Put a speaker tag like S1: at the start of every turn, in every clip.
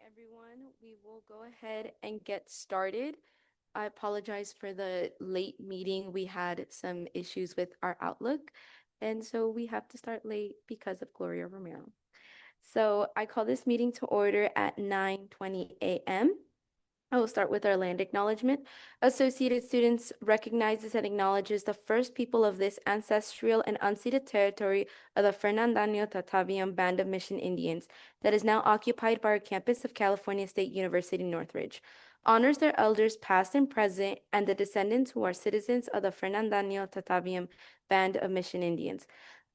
S1: everyone. We will go ahead and get started. I apologize for the late meeting. We had some issues with our Outlook, and so we have to start late because of Gloria Romero. So I call this meeting to order at 9:20 a.m. I will start with our land acknowledgement. Associated Students recognizes and acknowledges the first people of this ancestral and unceded territory of the Fernandano Tataviam Band of Mission Indians that is now occupied by our campus of California State University Northridge. Honors their elders past and present and the descendants who are citizens of the Fernandano Tataviam Band of Mission Indians.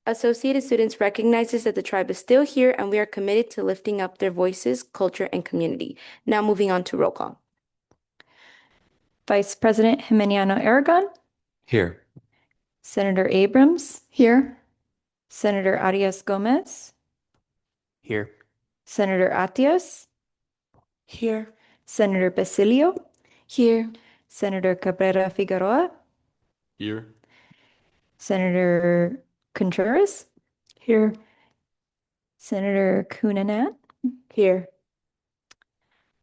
S1: Associated Students recognizes that the tribe is still here and we are committed to lifting up their voices, culture, and community. Now moving on to roll call.
S2: Vice President Jimeniano Aragon,
S3: Here.
S2: Senator Abrams,
S4: Here.
S2: Senator Arias Gomez,
S3: Here.
S2: Senator Atias,
S3: Here.
S2: Senator Basilio,
S4: Here.
S2: Senator Cabrera Figueroa,
S3: Here.
S2: Senator Contreras,
S4: Here.
S2: Senator Cunanan,
S4: Here.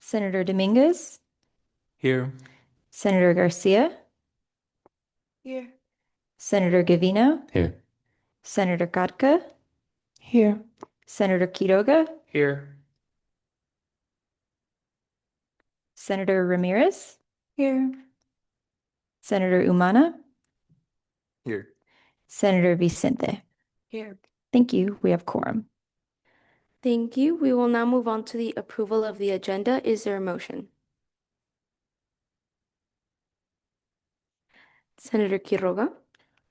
S2: Senator Dominguez,
S3: Here.
S2: Senator Garcia,
S4: Here.
S2: Senator Gavino,
S3: Here.
S2: Senator Katka,
S4: Here.
S2: Senator Quiroga,
S3: Here.
S2: Senator Ramirez,
S4: Here.
S2: Senator Umana,
S3: Here.
S2: Senator Vicente.
S4: Here.
S2: Thank you. We have quorum.
S1: Thank you. We will now move on to the approval of the agenda. Is there a motion? Senator Quiroga.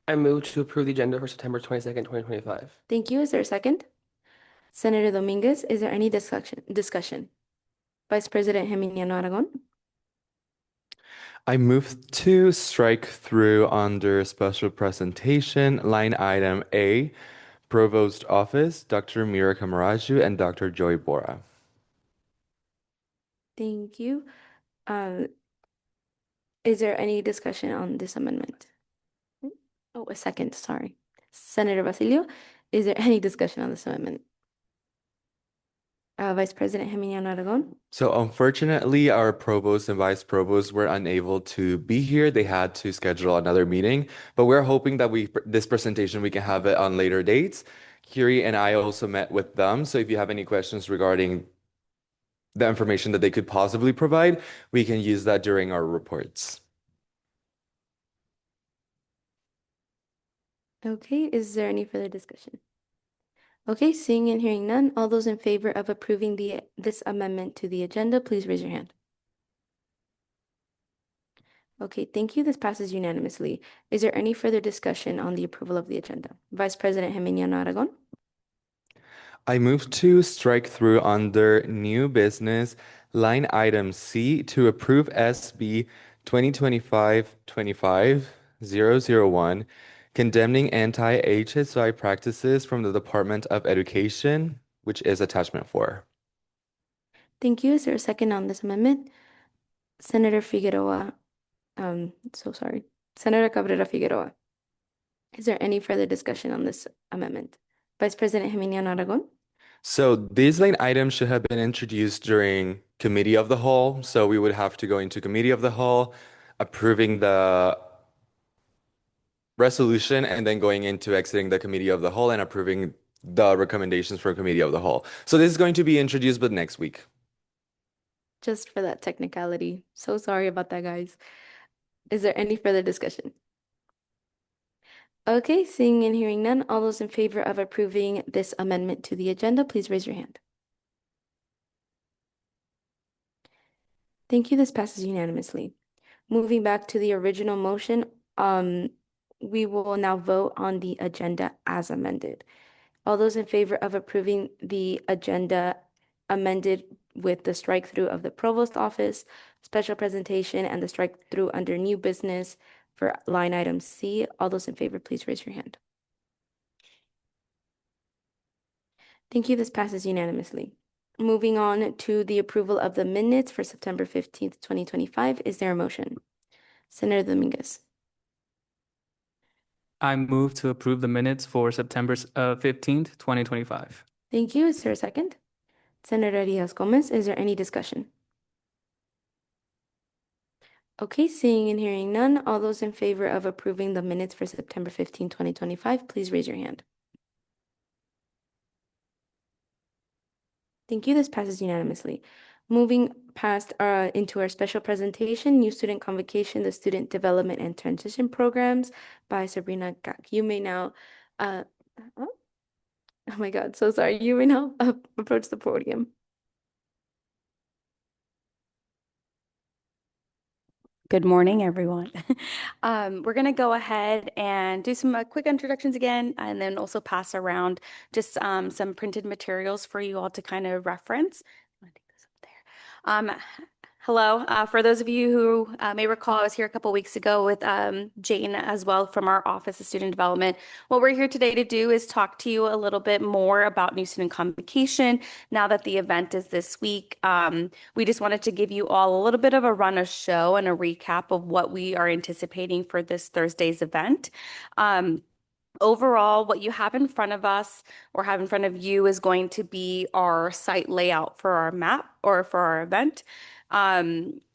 S5: I move to approve the agenda for September 22nd, 2025.
S1: Thank you. Is there a second? Senator Dominguez, is there any discussion? Vice President Jimeniano Aragon.
S3: I move to strike through under special presentation, line item A, Provost Office, Dr. Mira Kamaraju and Dr. Joy Bora.
S1: Thank you. Is there any discussion on this amendment? Oh, a second, sorry. Senator Basilio, is there any discussion on this amendment? Vice President Jimeniano Aragon.
S3: So unfortunately, our provost and vice provost were unable to be here. They had to schedule another meeting, but we're hoping that this presentation, we can have it on later dates. Kiri and I also met with them. So if you have any questions regarding the information that they could possibly provide, we can use that during our reports.
S1: Okay, is there any further discussion? Okay, seeing and hearing none, all those in favor of approving this amendment to the agenda, please raise your hand. Okay, thank you. This passes unanimously. Is there any further discussion on the approval of the agenda? Vice President Jimeniano Aragon.
S3: I move to strike through under new business, line item C, to approve SB 2025-25-001, condemning anti-HSI practices from the Department of Education, which is attachment 4.
S1: Thank you. Is there a second on this amendment? Senator Figueroa, Senator Cabrera Figueroa. Is there any further discussion on this amendment? Vice President Jimeniano Aragon.
S3: So these line items should have been introduced during committee of the whole. So we would have to go into committee of the whole, approving the resolution, and then going into exiting the committee of the whole and approving the recommendations for committee of the whole. So this is going to be introduced, but next week.
S1: Just for that technicality. So sorry about that, guys. Is there any further discussion? Okay, seeing and hearing none, all those in favor of approving this amendment to the agenda, please raise your hand. Thank you. This passes unanimously. Moving back to the original motion, we will now vote on the agenda as amended. All those in favor of approving the agenda amended with the strike through of the provost office, special presentation, and the strike through under new business for line item C, all those in favor, please raise your hand. Thank you. This passes unanimously. Moving on to the approval of the minutes for September 15th, 2025. Is there a motion? Senator Dominguez.
S6: I move to approve the minutes for September 15th, 2025.
S1: Thank you. Is there a second? Senator Diaz-Gomez, is there any discussion? Okay, seeing and hearing none, all those in favor of approving the minutes for September 15, 2025, please raise your hand. Thank you. This passes unanimously. Moving past into our special presentation, New Student Convocation, the Student Development and Transition Programs by Sabrina Gak. You may now, oh my God, so sorry. You may now approach the podium.
S6: Good morning, everyone. We're going to go ahead and do some quick introductions again, and then also pass around just some printed materials for you all to kind of reference. I'm gonna take this up there. Hello. For those of you who may recall, I was here a couple weeks ago with Jane as well from our Office of Student Development. What we're here today to do is talk to you a little bit more about New Student Convocation. Now that the event is this week, we just wanted to give you all a little bit of a run of show and a recap of what we are anticipating for this Thursday's event. Overall, what you have in front of us or have in front of you is going to be our site layout for our map or for our event.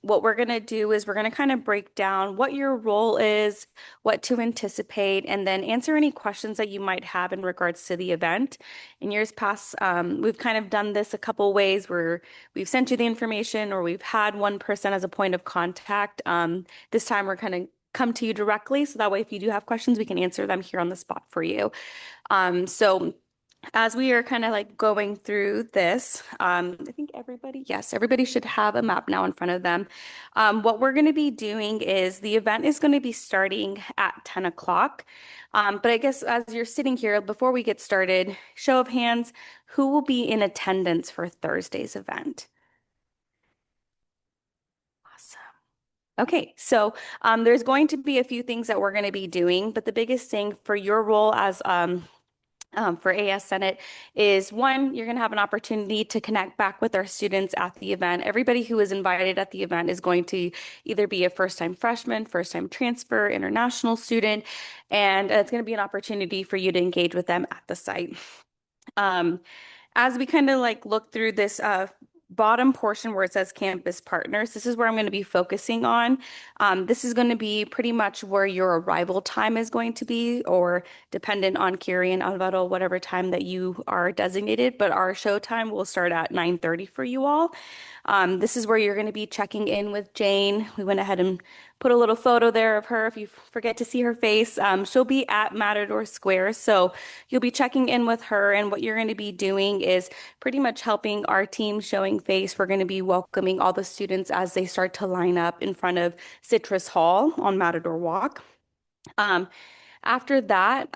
S6: What we're going to do is we're going to kind of break down what your role is, what to anticipate, and then answer any questions that you might have in regards to the event. In years past, we've kind of done this a couple ways where we've sent you the information or we've had one person as a point of contact. This time we're kind of come to you directly, so that way if you do have questions, we can answer them here on the spot for you. So as we are kind of like going through this, I think everybody should have a map now in front of them. What we're going to be doing is the event is going to be starting at 10 o'clock. But I guess as you're sitting here, before we get started, show of hands, who will be in attendance for Thursday's event? Awesome. Okay, so there's going to be a few things that we're going to be doing, but the biggest thing for your role as for AS Senate is one, you're going to have an opportunity to connect back with our students at the event. Everybody who is invited at the event is going to either be a first-time freshman, first-time transfer, international student, and it's going to be an opportunity for you to engage with them at the site. As we kind of like look through this bottom portion where it says campus partners, this is where I'm going to be focusing on. This is going to be pretty much where your arrival time is going to be, or dependent on Kiri and Alvaro, whatever time that you are designated, but our show time will start at 9:30 for you all. This is where you're going to be checking in with Jane. We went ahead and put a little photo there of her. If you forget to see her face, she'll be at Matador Square. So you'll be checking in with her. And what you're going to be doing is pretty much helping our team showing face. We're going to be welcoming all the students as they start to line up in front of Citrus Hall on Matador Walk. After that,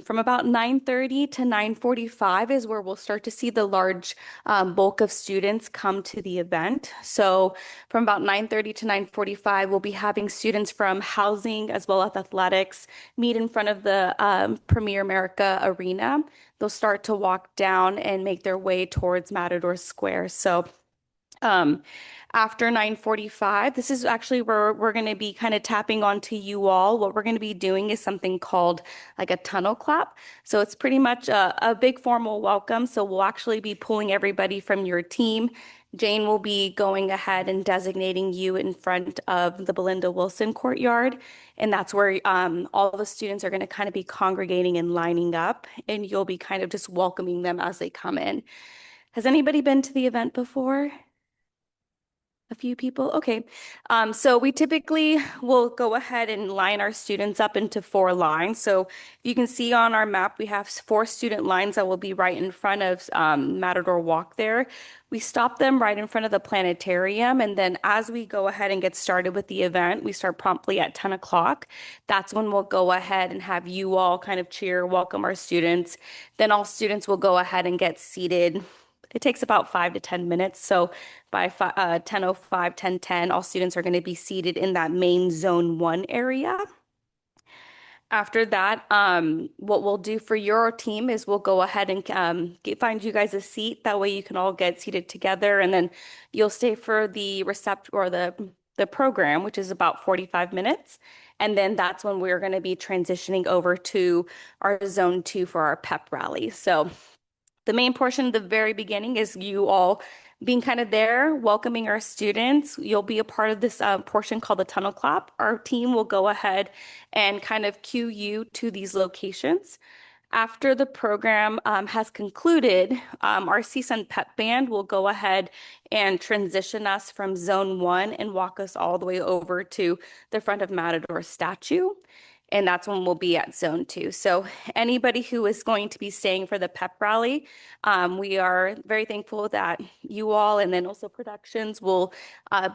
S6: from about 9:30 to 9:45 is where we'll start to see the large bulk of students come to the event. So from about 9:30 to 9:45, we'll be having students from housing as well as athletics meet in front of the Premier America Arena. They'll start to walk down and make their way towards Matador Square. So after 9:45, this is actually where we're going to be kind of tapping onto you all. What we're going to be doing is something called like a tunnel clap. So it's pretty much a big formal welcome. So we'll actually be pulling everybody from your team. Jane will be going ahead and designating you in front of the Belinda Wilson courtyard. And that's where all the students are going to kind of be congregating and lining up. And you'll be kind of just welcoming them as they come in. Has anybody been to the event before? A few people? Okay. So we typically will go ahead and line our students up into 4 lines. So you can see on our map, we have 4 student lines that will be right in front of Matador Walk there. We stop them right in front of the planetarium. And then as we go ahead and get started with the event, we start promptly at 10 o'clock. That's when we'll go ahead and have you all kind of cheer, welcome our students. Then all students will go ahead and get seated. It takes about 5 to 10 minutes. So by 10:05, 10:10, all students are going to be seated in that main zone 1 area. After that, what we'll do for your team is we'll go ahead and find you guys a seat. That way you can all get seated together, and then you'll stay for the the program, which is about 45 minutes. And then that's when we're going to be transitioning over to our zone 2 for our pep rally. So The main portion, the very beginning, is you all being kind of there, welcoming our students. You'll be a part of this portion called the tunnel clap. Our team will go ahead and kind of cue you to these locations. After the program has concluded, our CSUN Pep Band will go ahead and transition us from Zone 1 and walk us all the way over to the front of Matador statue. And that's when we'll be at Zone 2. So anybody who is going to be staying for the pep rally, we are very thankful that you all and then also productions will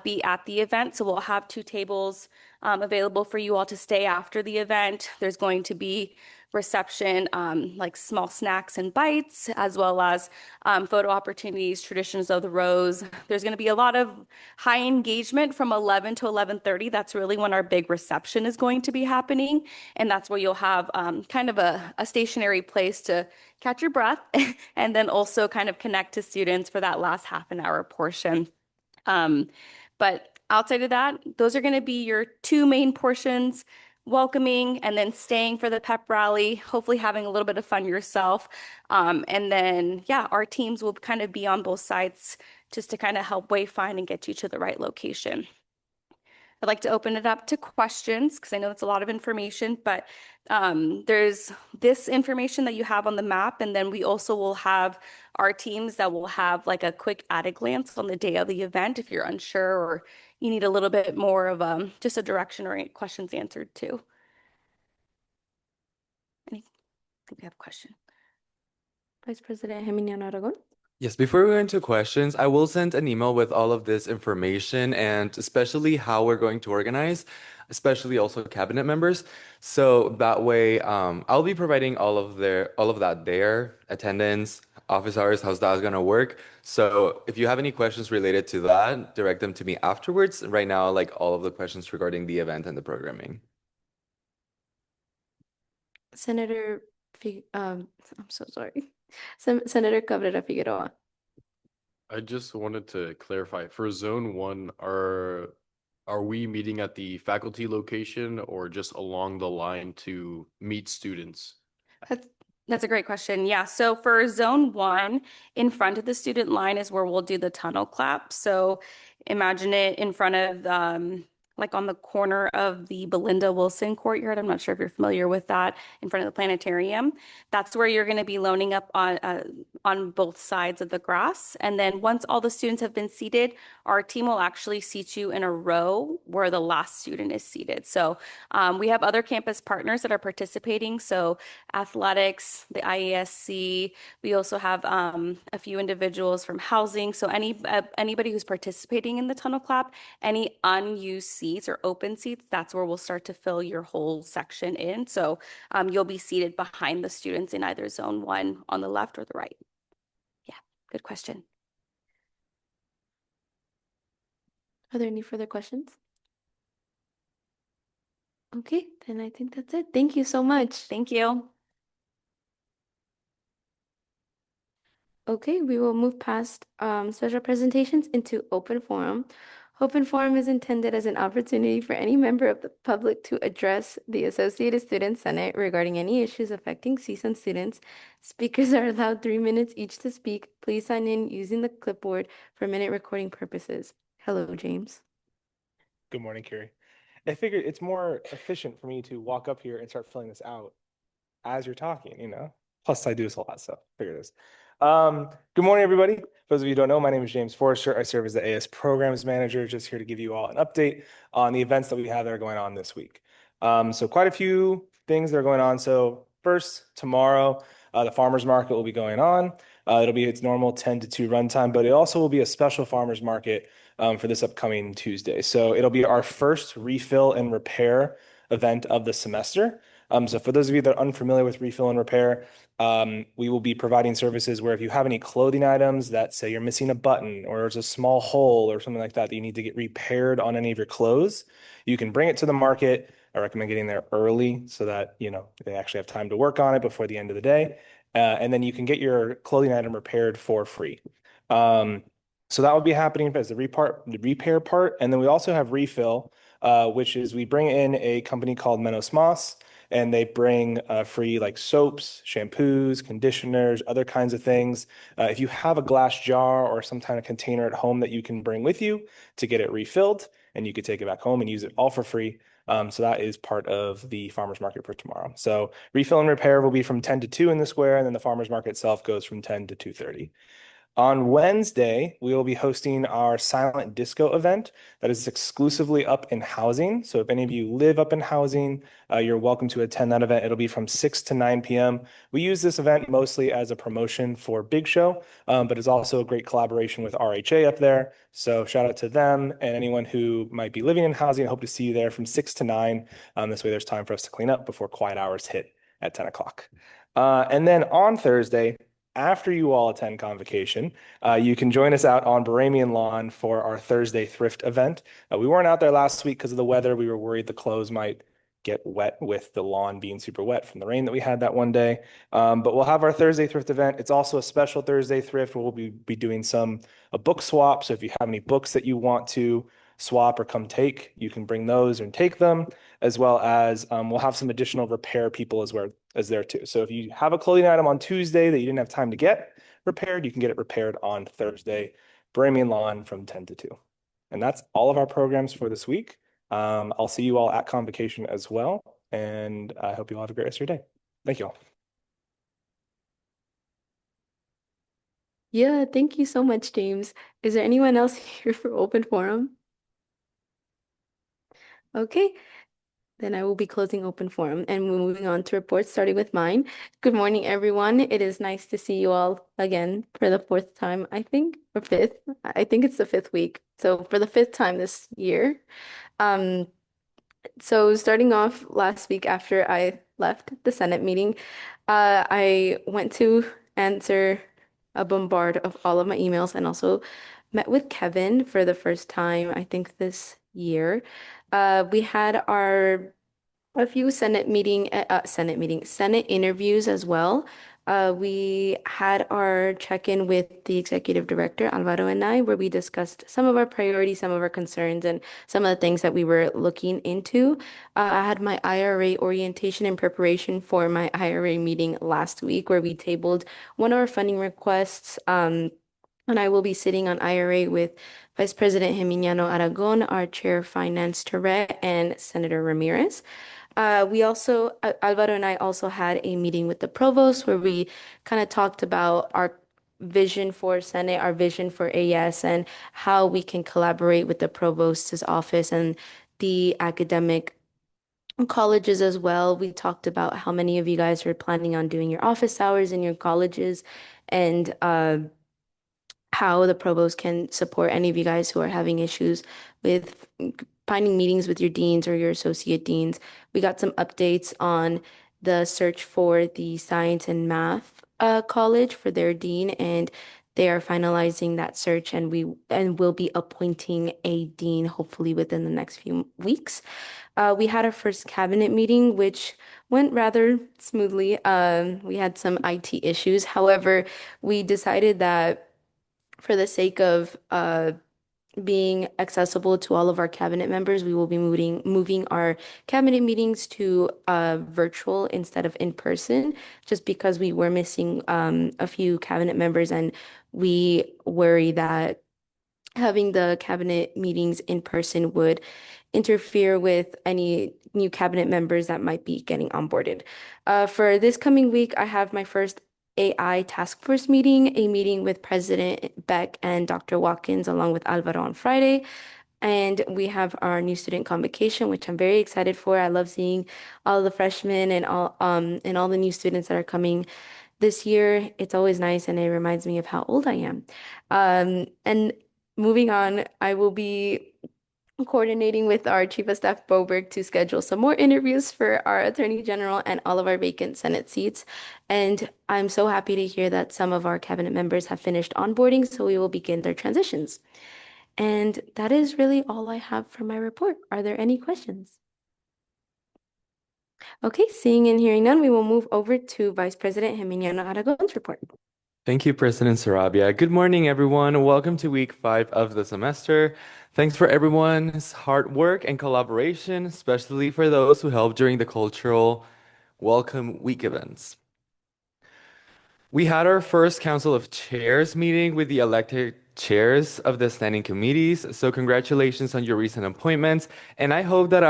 S6: be at the event. So we'll have 2 tables available for you all to stay after the event. There's going to be reception, like small snacks and bites, as well as photo opportunities, traditions of the rose. There's going to be a lot of high engagement from 11 to 11:30. That's really when our big reception is going to be happening. And that's where you'll have kind of a stationary place to catch your breath and then also kind of connect to students for that last half an hour portion. But outside of that, those are going to be your 2 main portions: welcoming and then staying for the pep rally, hopefully having a little bit of fun yourself. And then, yeah, our teams will kind of be on both sides just to kind of help wayfind and get you to the right location. I'd like to open it up to questions because I know it's a lot of information, but there's this information that you have on the map, and then we also will have our teams that will have like a quick at a glance on the day of the event if you're unsure or you need a little bit more of just a direction or any questions answered too. I think we have a question.
S1: Vice President Geminiano Aragon.
S3: Yes, before we go into questions, I will send an email with all of this information and especially how we're going to organize, especially also cabinet members. So that way, I'll be providing all of that there, attendance, office hours, how's that gonna work. So if you have any questions related to that, direct them to me afterwards. Right now, like all of the questions regarding the event and the programming.
S1: I'm so sorry. Senator Cabrera Figueroa.
S7: I just wanted to clarify, for Zone 1, are we meeting at the faculty location or just along the line to meet students?
S6: That's a great question. Yeah. So for Zone 1, in front of the student line is where we'll do the tunnel clap. So imagine it in front of like on the corner of the Belinda Wilson courtyard. I'm not sure if you're familiar with that, in front of the planetarium. That's where you're going to be loaning up on both sides of the grass. And then once all the students have been seated, our team will actually seat you in a row where the last student is seated. So we have other campus partners that are participating. So athletics, the IESC. We also have a few individuals from housing. So anybody who's participating in the tunnel clap, any unused seats or open seats, that's where we'll start to fill your whole section in. So you'll be seated behind the students in either Zone 1 on the left or the right. Yeah, good question.
S1: Are there any further questions? Okay, then I think that's it. Thank you so much.
S6: Thank you.
S1: Okay, we will move past special presentations into open forum. Open forum is intended as an opportunity for any member of the public to address the Associated Student Senate regarding any issues affecting CSUN students. Speakers are allowed 3 minutes each to speak. Please sign in using the clipboard for minute recording purposes. Hello, James.
S8: Good morning, Carrie. I figured it's more efficient for me to walk up here and start filling this out as you're talking, you know? Plus, I do this a lot, so figure this. Good morning, everybody. For those of you who don't know, my name is James Forrester. I serve as the AS Programs Manager, just here to give you all an update on the events that we have that are going on this week. So quite a few things that are going on. So first, tomorrow, the farmers market will be going on. It'll be its normal 10 to 2 runtime, but it also will be a special farmers market for this upcoming Tuesday. So it'll be our first refill and repair event of the semester. So for those of you that are unfamiliar with refill and repair, we will be providing services where if you have any clothing items that say you're missing a button or there's a small hole or something like that that you need to get repaired on any of your clothes, you can bring it to the market. I recommend getting there early so that, you know, they actually have time to work on it before the end of the day. And then you can get your clothing item repaired for free. So that will be happening as the repair part. And then we also have refill, which is we bring in a company called Menos Moss. and they bring free like soaps, shampoos, conditioners, other kinds of things. If you have a glass jar or some kind of container at home that you can bring with you to get it refilled, and you could take it back home and use it all for free. So that is part of the farmers market for tomorrow. So refill and repair will be from 10 to 2 in the square, and then the farmers market itself goes from 10 to 2:30. On Wednesday, we will be hosting our silent disco event that is exclusively up in housing. So if any of you live up in housing, you're welcome to attend that event. It'll be from 6 to 9 p.m. We use this event mostly as a promotion for Big Show, but it's also a great collaboration with RHA up there. So shout out to them and anyone who might be living in housing. I hope to see you there from 6 to 9. This way there's time for us to clean up before quiet hours hit at 10 o'clock. And then on Thursday, after you all attend convocation, you can join us out on Baramian Lawn for our Thursday thrift event. We weren't out there last week because of the weather. We were worried the clothes might get wet with the lawn being super wet from the rain that we had that one day. But we'll have our Thursday thrift event. It's also a special Thursday thrift where we'll be doing a book swap. So if you have any books that you want to swap or come take, you can bring those and take them, as well as we'll have some additional repair people as there too. So if you have a clothing item on Tuesday that you didn't have time to get repaired, you can get it repaired on Thursday, Baramian Lawn from 10 to 2. And that's all of our programs for this week. I'll see you all at convocation as well. And I hope you all have a great rest of your day. Thank you all.
S1: Yeah, thank you so much, James. Is there anyone else here for open forum? Okay, then I will be closing open forum and moving on to reports, starting with mine. Good morning, everyone. It is nice to see you all again for the fourth time, I think, or fifth. I think it's the fifth week. So for the fifth time this year. So starting off last week after I left the Senate meeting, I went to answer a bombard of all of my emails and also met with Kevin for the first time, I think this year. We had a few Senate interviews as well. We had our check-in with the executive director, Alvaro, and I, where we discussed some of our priorities, some of our concerns, and some of the things that we were looking into. I had my IRA orientation in preparation for my IRA meeting last week, where we tabled one of our funding requests. And I will be sitting on IRA with Vice President Geminiano Aragon, our Chair of Finance, Tourette, and Senator Ramirez. Alvaro and I also had a meeting with the provost where we kind of talked about our vision for Senate, our vision for AES, and how we can collaborate with the provost's office and the academic colleges as well. We talked about how many of you guys are planning on doing your office hours in your colleges and how the provost can support any of you guys who are having issues with finding meetings with your deans or your associate deans. We got some updates on the search for the science and math college for their dean, and they are finalizing that search, and will be appointing a dean hopefully within the next few weeks. We had our first cabinet meeting, which went rather smoothly. We had some IT issues. However, we decided that for the sake of being accessible to all of our cabinet members, we will be moving our cabinet meetings to virtual instead of in person, just because we were missing a few cabinet members, and we worry that having the cabinet meetings in person would interfere with any new cabinet members that might be getting onboarded. For this coming week, I have my first AI task force meeting, a meeting with President Beck and Dr. Watkins, along with Alvaro on Friday. And we have our new student convocation, which I'm very excited for. I love seeing all the freshmen and all the new students that are coming this year. It's always nice, and it reminds me of how old I am. And moving on, I will be coordinating with our Chief of Staff Boberg to schedule some more interviews for our Attorney General and all of our vacant Senate seats. And I'm so happy to hear that some of our cabinet members have finished onboarding, so we will begin their transitions. And that is really all I have for my report. Are there any questions? Okay, seeing and hearing none, we will move over to Vice President Geminiano Aragon's report.
S3: Thank you, President Sarabia. Good morning, everyone. Welcome to week 5 of the semester. Thanks for everyone's hard work and collaboration, especially for those who helped during the cultural Welcome week events. We had our first Council of Chairs meeting with the elected chairs of the standing committees. So congratulations on your recent appointments. And I hope that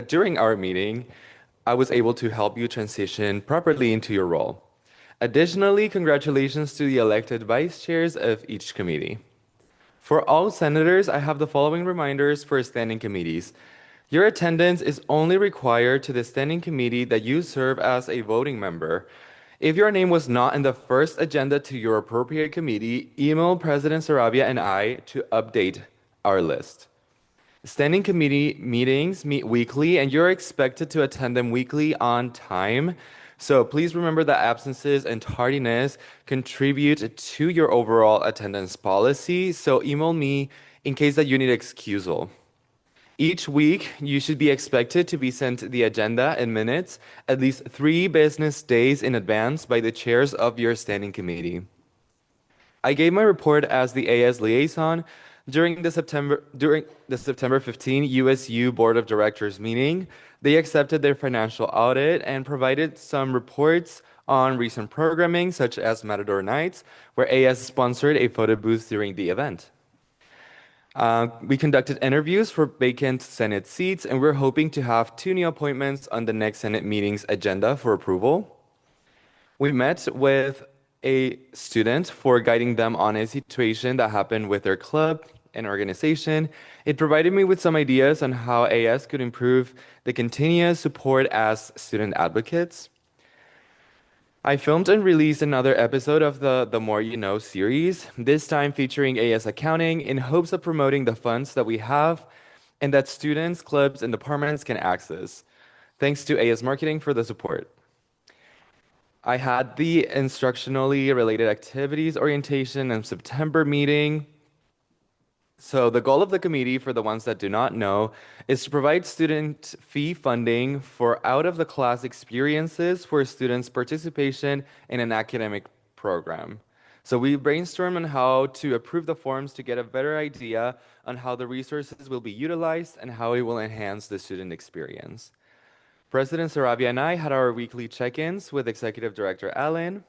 S3: during our meeting, I was able to help you transition properly into your role. Additionally, congratulations to the elected vice chairs of each committee. For all senators, I have the following reminders for standing committees. Your attendance is only required to the standing committee that you serve as a voting member. If your name was not in the first agenda to your appropriate committee, email President Sarabia and I to update our list. Standing committee meetings meet weekly, and you're expected to attend them weekly on time. So please remember that absences and tardiness contribute to your overall attendance policy. So email me in case that you need excusal. Each week, you should be expected to be sent the agenda and minutes at least 3 business days in advance by the chairs of your standing committee. I gave my report as the AS liaison during the September 15 USU Board of Directors meeting. They accepted their financial audit and provided some reports on recent programming, such as Matador Nights, where AS sponsored a photo booth during the event. We conducted interviews for vacant Senate seats, and we're hoping to have 2 new appointments on the next Senate meeting's agenda for approval. We met with a student for guiding them on a situation that happened with their club and organization. It provided me with some ideas on how AS could improve the continuous support as student advocates. I filmed and released another episode of the More You Know series, this time featuring AS accounting in hopes of promoting the funds that we have and that students, clubs, and departments can access. Thanks to AS Marketing for the support. I had the instructionally related activities orientation and September meeting. So the goal of the committee, for the ones that do not know, is to provide student fee funding for out-of-the-class experiences for students' participation in an academic program. So we brainstorm on how to approve the forms to get a better idea on how the resources will be utilized and how it will enhance the student experience. President Sarabia and I had our weekly check-ins with Executive Director Allen.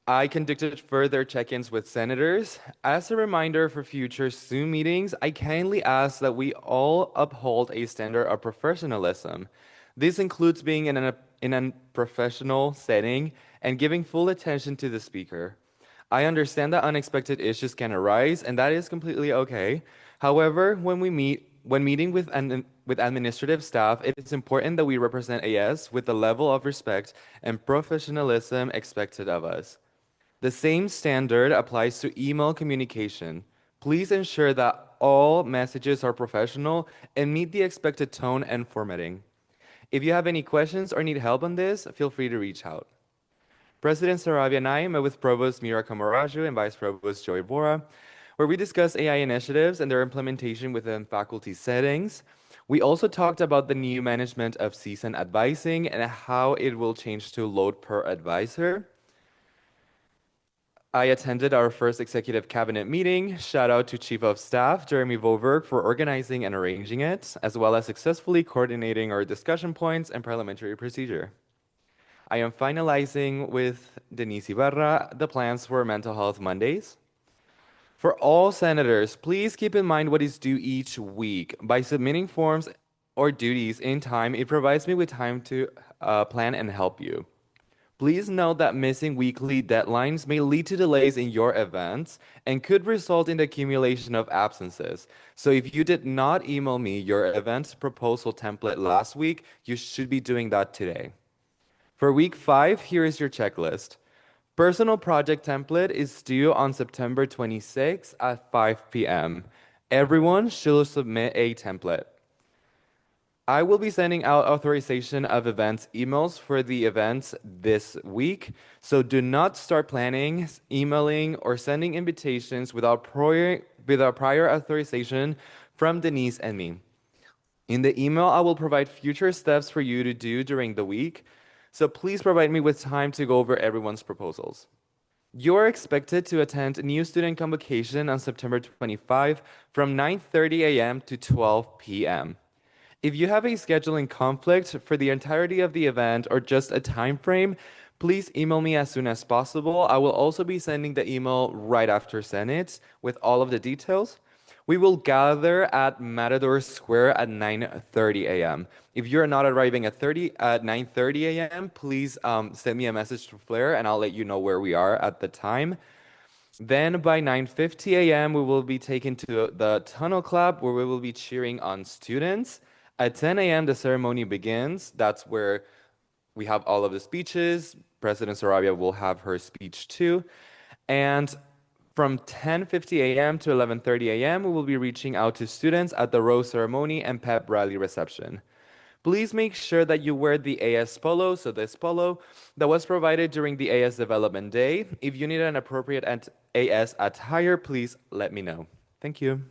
S3: I conducted further check-ins with senators. As a reminder for future Zoom meetings, I kindly ask that we all uphold a standard of professionalism. This includes being in a professional setting and giving full attention to the speaker. I understand that unexpected issues can arise, and that is completely okay. However, when meeting with administrative staff, it is important that we represent AS with the level of respect and professionalism expected of us. The same standard applies to email communication. Please ensure that all messages are professional and meet the expected tone and formatting. If you have any questions or need help on this, feel free to reach out. President Sarabia and I met with Provost Mira Camaraju and Vice Provost Joy Bora, where we discussed AI initiatives and their implementation within faculty settings. We also talked about the new management of season advising and how it will change to load per advisor. I attended our first executive cabinet meeting. Shout out to Chief of Staff Jeremy Voberg for organizing and arranging it, as well as successfully coordinating our discussion points and parliamentary procedure. I am finalizing with Denise Ibarra the plans for Mental Health Mondays. For all senators, please keep in mind what is due each week. By submitting forms or duties in time, it provides me with time to plan and help you. Please note that missing weekly deadlines may lead to delays in your events and could result in the accumulation of absences. So if you did not email me your event proposal template last week, you should be doing that today. For week 5, here is your checklist. Personal project template is due on September 26 at 5 p.m. Everyone should submit a template. I will be sending out authorization of events emails for the events this week, so do not start planning, emailing, or sending invitations without prior authorization from Denise and me. In the email, I will provide future steps for you to do during the week, so please provide me with time to go over everyone's proposals. You're expected to attend New Student Convocation on September 25 from 9:30 a.m. to 12 p.m. If you have a scheduling conflict for the entirety of the event or just a time frame, please email me as soon as possible. I will also be sending the email right after Senate with all of the details. We will gather at Matador Square at 9:30 a.m. If you're not arriving at 9:30 a.m., please send me a message to Flair and I'll let you know where we are at the time. Then by 9:50 a.m., we will be taken to the Tunnel Club where we will be cheering on students. At 10 a.m., the ceremony begins. That's where we have all of the speeches. President Sarabia will have her speech too. And from 10:50 a.m. to 11:30 a.m., we will be reaching out to students at the rose ceremony and pep rally reception. Please make sure that you wear the AS polo, so this polo, that was provided during the AS Development Day. If you need an appropriate AS attire, please let me know. Thank you.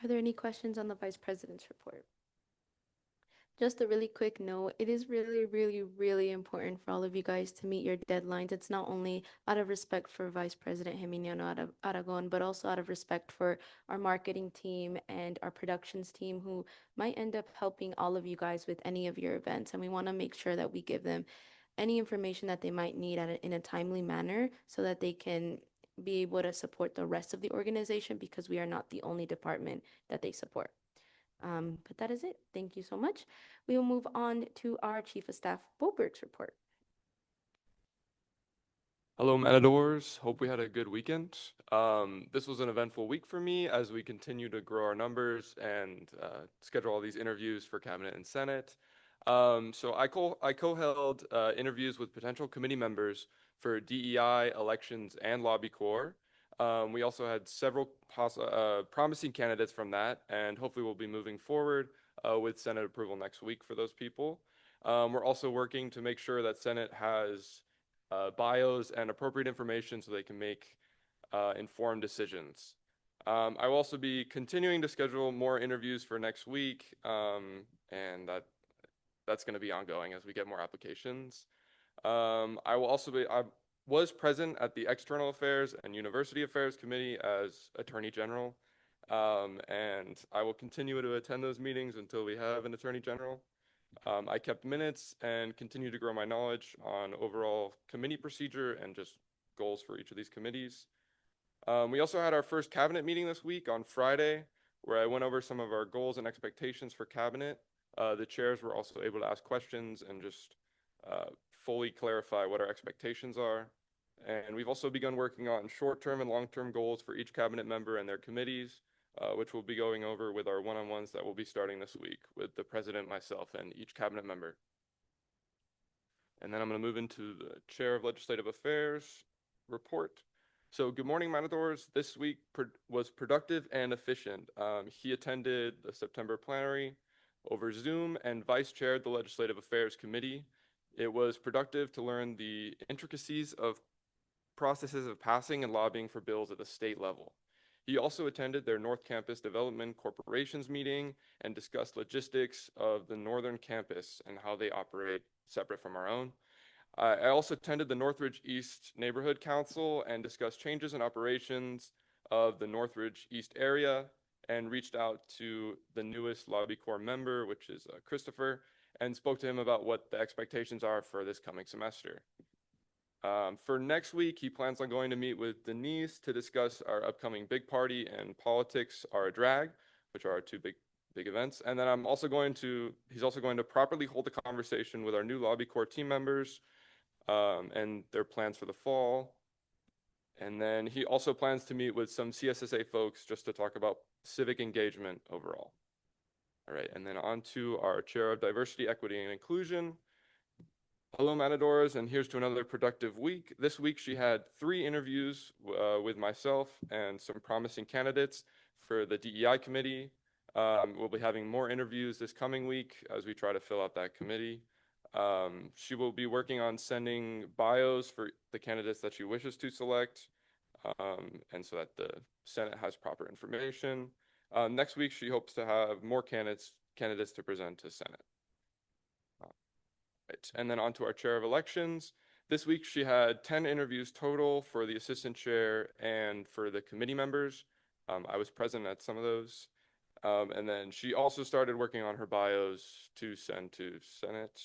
S1: Are there any questions on the Vice President's report? Just a really quick note, it is really, really, really important for all of you guys to meet your deadlines. It's not only out of respect for Vice President Geminiano Aragon, but also out of respect for our marketing team and our productions team who might end up helping all of you guys with any of your events. And we want to make sure that we give them any information that they might need in a timely manner so that they can be able to support the rest of the organization because we are not the only department that they support. But that is it. Thank you so much. We will move on to our Chief of Staff, Boberg's report.
S9: Hello, Matadors. Hope we had a good weekend. This was an eventful week for me as we continue to grow our numbers and schedule all these interviews for Cabinet and Senate. So I co-held interviews with potential committee members for DEI, elections, and Lobby Corps. We also had several promising candidates from that, and hopefully we'll be moving forward with Senate approval next week for those people. We're also working to make sure that Senate has bios and appropriate information so they can make informed decisions. I will also be continuing to schedule more interviews for next week, and that's going to be ongoing as we get more applications. I was present at the External Affairs and University Affairs Committee as Attorney General, and I will continue to attend those meetings until we have an Attorney General. I kept minutes and continue to grow my knowledge on overall committee procedure and just goals for each of these committees. We also had our first cabinet meeting this week on Friday, where I went over some of our goals and expectations for cabinet. The chairs were also able to ask questions and just fully clarify what our expectations are. And we've also begun working on short-term and long-term goals for each cabinet member and their committees, which we'll be going over with our one-on-ones that will be starting this week with the president, myself, and each cabinet member. And then I'm going to move into the Chair of Legislative Affairs report. So good morning, Matadors. This week was productive and efficient. He attended the September plenary over Zoom and vice-chaired the Legislative Affairs Committee. It was productive to learn the intricacies of processes of passing and lobbying for bills at the state level. He also attended their North Campus Development Corporations meeting and discussed logistics of the Northern Campus and how they operate separate from our own. I also attended the Northridge East Neighborhood Council and discussed changes in operations of the Northridge East area and reached out to the newest Lobby Corps member, which is Christopher, and spoke to him about what the expectations are for this coming semester. For next week, he plans on going to meet with Denise to discuss our upcoming big party and politics are a drag, which are our two big events. And then he's also going to properly hold a conversation with our new Lobby Corps team members and their plans for the fall. And then he also plans to meet with some CSSA folks just to talk about civic engagement overall. All right, and then on to our Chair of Diversity, Equity, and Inclusion. Hello, Matadors, and here's to another productive week. This week, she had 3 interviews with myself and some promising candidates for the DEI committee. We'll be having more interviews this coming week as we try to fill out that committee. She will be working on sending bios for the candidates that she wishes to select, and so that the Senate has proper information. Next week, she hopes to have more candidates to present to Senate. Right. And then on to our Chair of Elections. This week, she had 10 interviews total for the assistant chair and for the committee members. I was present at some of those. And then she also started working on her bios to send to Senate.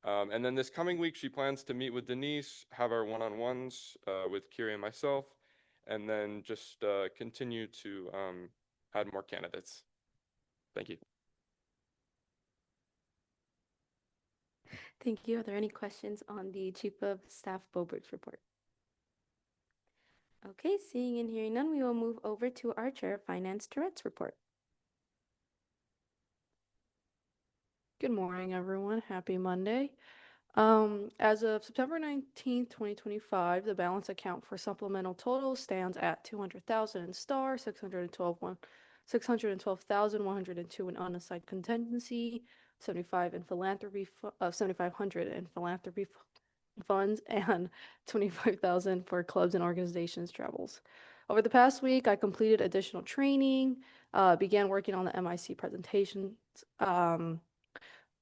S9: And then this coming week, she plans to meet with Denise, have our one-on-ones with Kiri and myself, and then just continue to add more candidates. Thank you.
S1: Thank you. Are there any questions on the Chief of Staff Bobert's report? Okay, seeing and hearing none, we will move over to our Chair of Finance, Tourette's report.
S10: Good morning, everyone. Happy Monday. As of September 19th, 2025, the balance account for supplemental totals stands at 200,000 in STAR, 612,102 in unassigned contingency, 7,500 in philanthropy funds, and 25,000 for clubs and organizations travels. Over the past week, I completed additional training, began working on the MIC presentations,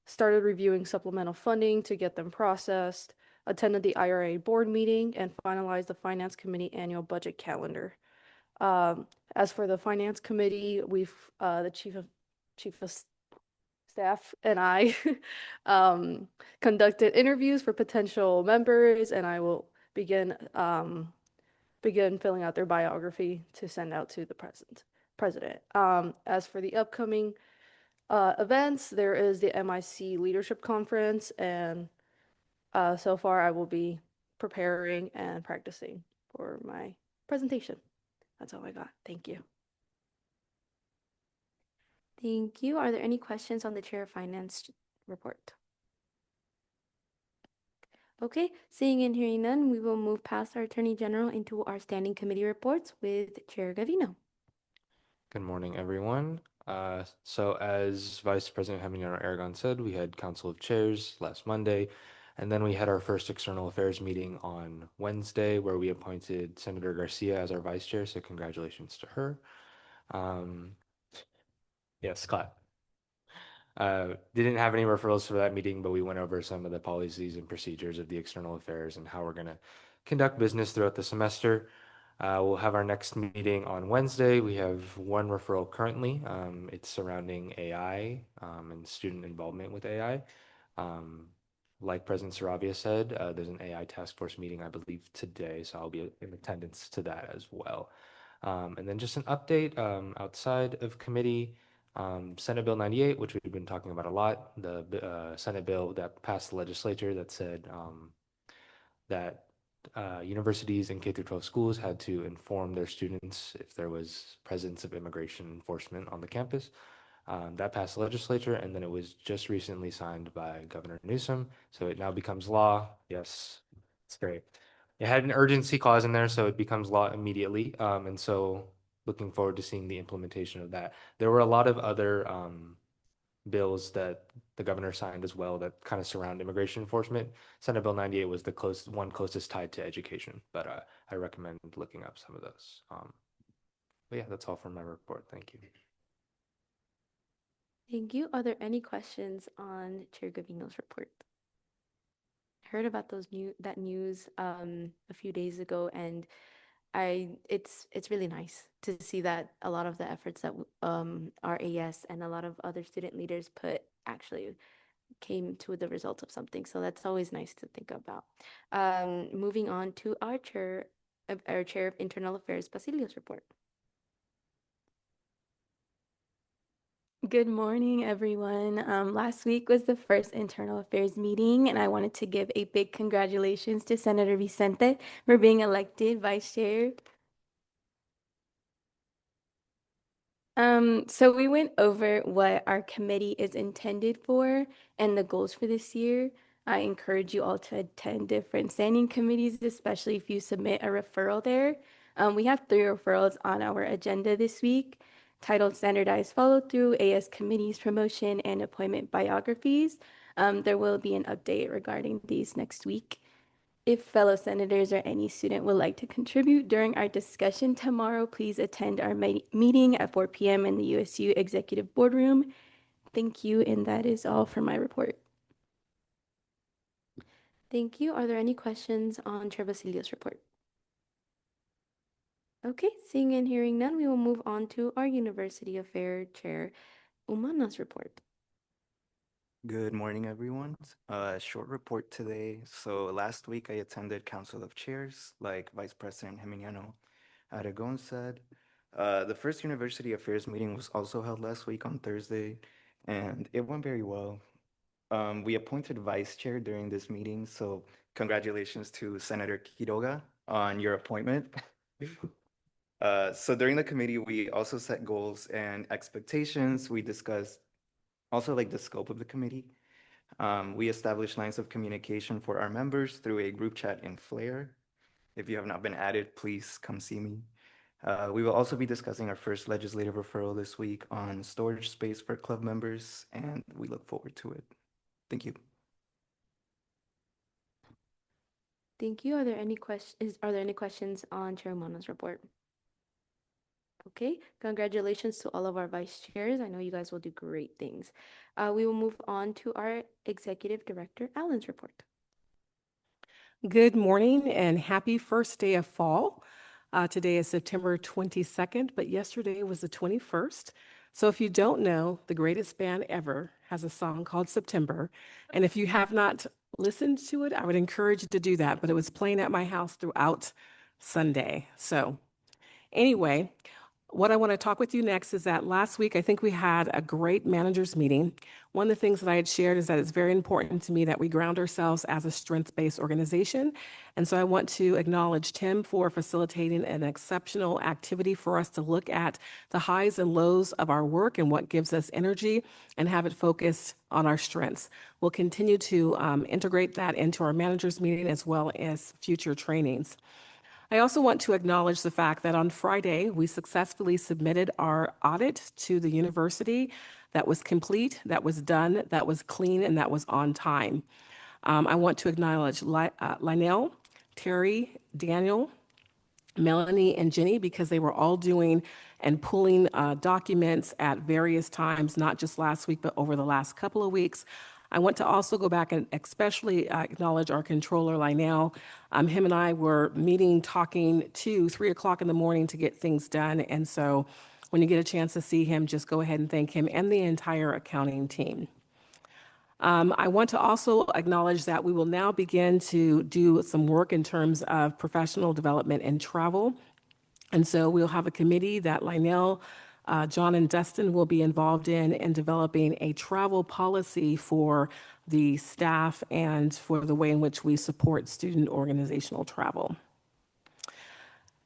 S10: started reviewing supplemental funding to get them processed, attended the IRA board meeting, and finalized the Finance Committee annual budget calendar. As for the Finance Committee, the Chief of Staff and I conducted interviews for potential members, and I will begin filling out their biography to send out to the president. As for the upcoming events, there is the MIC Leadership Conference, and so far I will be preparing and practicing for my presentation. That's all I got. Thank you.
S1: Thank you. Are there any questions on the Chair of Finance report? Okay, seeing and hearing none, we will move past our Attorney General into our standing committee reports with Chair Gavino.
S11: Good morning, everyone. So as Vice President Jaiminiano Aragon said, we had Council of Chairs last Monday, and then we had our first External Affairs meeting on Wednesday, where we appointed Senator Garcia as our Vice Chair, so congratulations to her. Yes, clap. Didn't have any referrals for that meeting, but we went over some of the policies and procedures of the External Affairs and how we're going to conduct business throughout the semester. We'll have our next meeting on Wednesday. We have one referral currently. It's surrounding AI and student involvement with AI. Like President Saravia said, there's an AI task force meeting, I believe, today, so I'll be in attendance to that as well. And then just an update outside of committee, Senate Bill 98, which we've been talking about a lot, the Senate bill that passed the legislature that said that universities and K-12 schools had to inform their students if there was presence of immigration enforcement on the campus. That passed the legislature, and then it was just recently signed by Governor Newsom, so it now becomes law. Yes, it's great. It had an urgency clause in there, so it becomes law immediately, and so looking forward to seeing the implementation of that. There were a lot of other bills that the governor signed as well that kind of surround immigration enforcement. Senate Bill 98 was the one closest tied to education, but I recommend looking up some of those. But yeah, that's all from my report. Thank you.
S1: Thank you. Are there any questions on Chair Gavino's report? I heard about that news a few days ago, and it's really nice to see that a lot of the efforts that our AS and a lot of other student leaders put actually came to the result of something. So that's always nice to think about. Moving on to our Chair of Internal Affairs, Basilio's report.
S12: Good morning, everyone. Last week was the first Internal Affairs meeting, and I wanted to give a big congratulations to Senator Vicente for being elected Vice Chair. So we went over what our committee is intended for and the goals for this year. I encourage you all to attend different standing committees, especially if you submit a referral there. We have 3 referrals on our agenda this week, titled Standardized Follow-Through, AS Committees Promotion, and Appointment Biographies. There will be an update regarding these next week. If fellow senators or any student would like to contribute during our discussion tomorrow, please attend our meeting at 4 p.m. in the USU Executive Boardroom. Thank you, and that is all for my report.
S1: Thank you. Are there any questions on Chair Basilio's report? Okay, seeing and hearing none, we will move on to our University Affair Chair Umana's report.
S13: Good morning, everyone. Short report today. So last week I attended Council of Chairs, like Vice President Geminiano Aragon said. The first University Affairs meeting was also held last week on Thursday, and it went very well. We appointed vice chair during this meeting, so congratulations to Senator Quiroga on your appointment. So during the committee, we also set goals and expectations. We discussed also like the scope of the committee. We established lines of communication for our members through a group chat in Flare. If you have not been added, please come see me. We will also be discussing our first legislative referral this week on storage space for club members, and we look forward to it. Thank you.
S1: Thank you. Are there any questions on Chair Umana's report? Okay, congratulations to all of our vice chairs. I know you guys will do great things. We will move on to our Executive Director, Alan's report.
S14: Good morning and happy first day of fall. Today is September 22nd, but yesterday was the 21st. So if you don't know, the greatest band ever has a song called September. And if you have not listened to it, I would encourage you to do that. But it was playing at my house throughout Sunday. So anyway, what I want to talk with you next is that last week, I think we had a great managers meeting. One of the things that I had shared is that it's very important to me that we ground ourselves as a strengths-based organization. And so I want to acknowledge Tim for facilitating an exceptional activity for us to look at the highs and lows of our work and what gives us energy and have it focused on our strengths. We'll continue to integrate that into our managers meeting as well as future trainings. I also want to acknowledge the fact that on Friday, we successfully submitted our audit to the university. That was complete, that was done, that was clean, and that was on time. I want to acknowledge Lionel, Terry, Daniel, Melanie, and Jenny, because they were all doing and pulling documents at various times, not just last week, but over the last couple of weeks. I want to also go back and especially acknowledge our controller, Lionel. Him and I were meeting, talking to 3 o'clock in the morning to get things done. And so when you get a chance to see him, just go ahead and thank him and the entire accounting team. I want to also acknowledge that we will now begin to do some work in terms of professional development and travel. And so we'll have a committee that Lionel, John, and Dustin will be involved in developing a travel policy for the staff and for the way in which we support student organizational travel.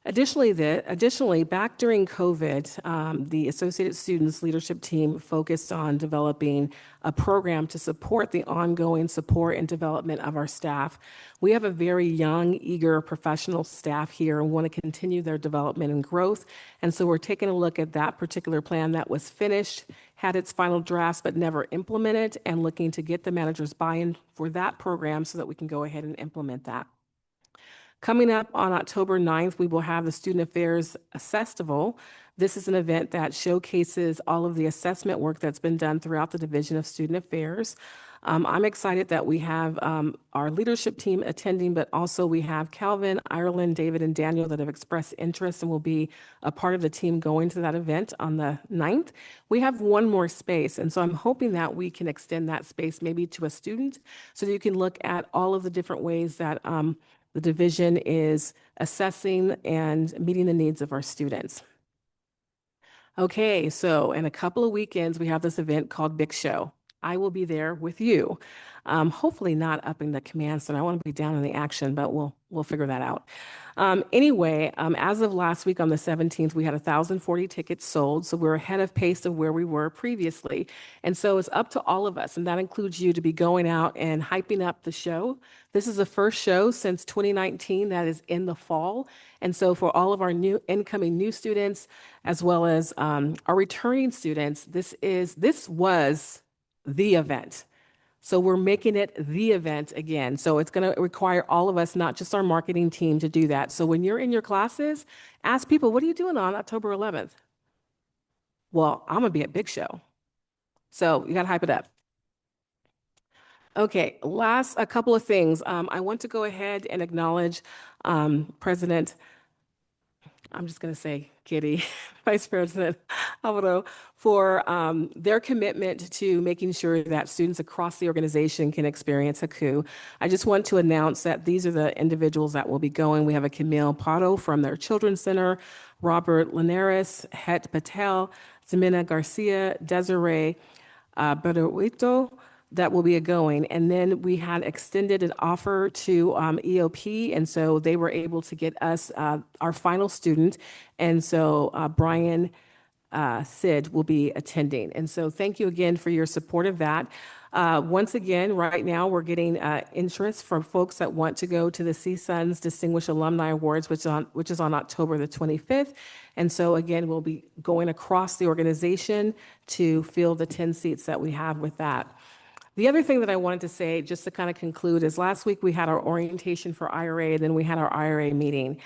S14: Additionally, back during COVID, the Associated Students leadership team focused on developing a program to support the ongoing support and development of our staff. We have a very young, eager professional staff here and want to continue their development and growth. And so we're taking a look at that particular plan that was finished, had its final drafts, but never implemented, and looking to get the managers buy-in for that program so that we can go ahead and implement that. Coming up on October 9th, we will have the Student Affairs Festival. This is an event that showcases all of the assessment work that's been done throughout the Division of Student Affairs. I'm excited that we have our leadership team attending, but also we have Calvin, Ireland, David, and Daniel that have expressed interest and will be a part of the team going to that event on the 9th. We have one more space, and so I'm hoping that we can extend that space maybe to a student so that you can look at all of the different ways that the division is assessing and meeting the needs of our students. Okay, so in a couple of weekends, we have this event called Big Show. I will be there with you. Hopefully not up in the command center. I want to be down in the action, but we'll figure that out. Anyway, as of last week on the 17th, we had 1,040 tickets sold. So we're ahead of pace of where we were previously. And so it's up to all of us, and that includes you, to be going out and hyping up the show. This is the first show since 2019 that is in the fall. And so for all of our new incoming new students, as well as our returning students, this was the event. So we're making it the event again. So it's going to require all of us, not just our marketing team, to do that. So when you're in your classes, ask people, what are you doing on October 11th? Well, I'm going to be at Big Show. So you got to hype it up. Okay, a couple of things. I want to go ahead and acknowledge President I'm just going to say Kitty, Vice President Alvaro, for their commitment to making sure that students across the organization can experience Haku. I just want to announce that these are the individuals that will be going. We have a Camille Pato from their Children's Center, Robert Linares, Het Patel, Zemina Garcia, Desiree Beruito, that will be a going. And then we had extended an offer to EOP, and so they were able to get us our final student. And so Brian Sid will be attending. And so thank you again for your support of that. Once again, right now we're getting interest from folks that want to go to the CSUN's Distinguished Alumni Awards, which is on October the 25th. And so again, we'll be going across the organization to fill the 10 seats that we have with that. The other thing that I wanted to say, just to kind of conclude, is last week we had our orientation for IRA, and then we had our IRA meeting.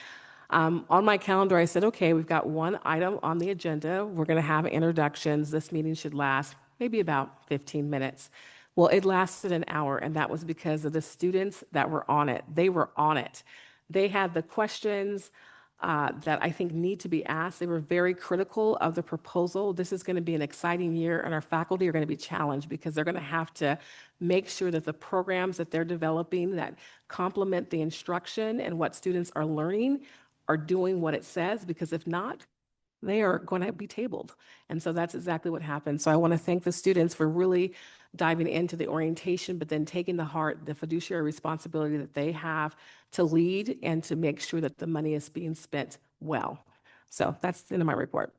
S14: On my calendar, I said, okay, we've got one item on the agenda. We're going to have introductions. This meeting should last maybe about 15 minutes. Well, it lasted an hour, and that was because of the students that were on it. They were on it. They had the questions that I think need to be asked. They were very critical of the proposal. This is going to be an exciting year, and our faculty are going to be challenged because they're going to have to make sure that the programs that they're developing that complement the instruction and what students are learning are doing what it says, because if not, they are going to be tabled. And so that's exactly what happened. So I want to thank the students for really diving into the orientation, but then taking to heart the fiduciary responsibility that they have to lead and to make sure that the money is being spent well. So that's the end of my report.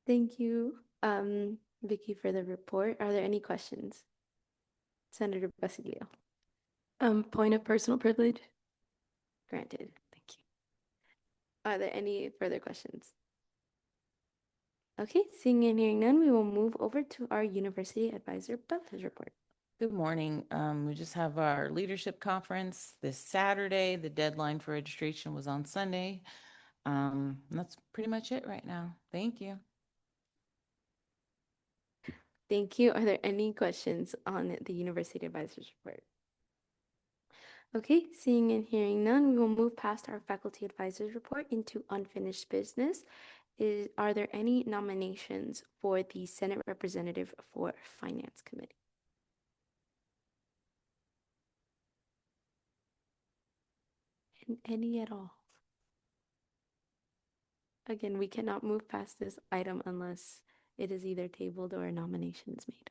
S1: Thank you, Vicky, for the report. Are there any questions? Senator Basilio.
S12: Point of personal privilege.
S1: Granted. Thank you. Are there any further questions? Okay, seeing and hearing none, we will move over to our University Advisor Belfast report.
S15: Good morning. We just have our leadership conference this Saturday. The deadline for registration was on Sunday. And that's pretty much it right now. Thank you.
S1: Thank you. Are there any questions on the University Advisors report? Okay, seeing and hearing none, we will move past our faculty advisors report into unfinished business. Are there any nominations for the Senate representative for Finance Committee? And any at all? Again, we cannot move past this item unless it is either tabled or a nomination is made.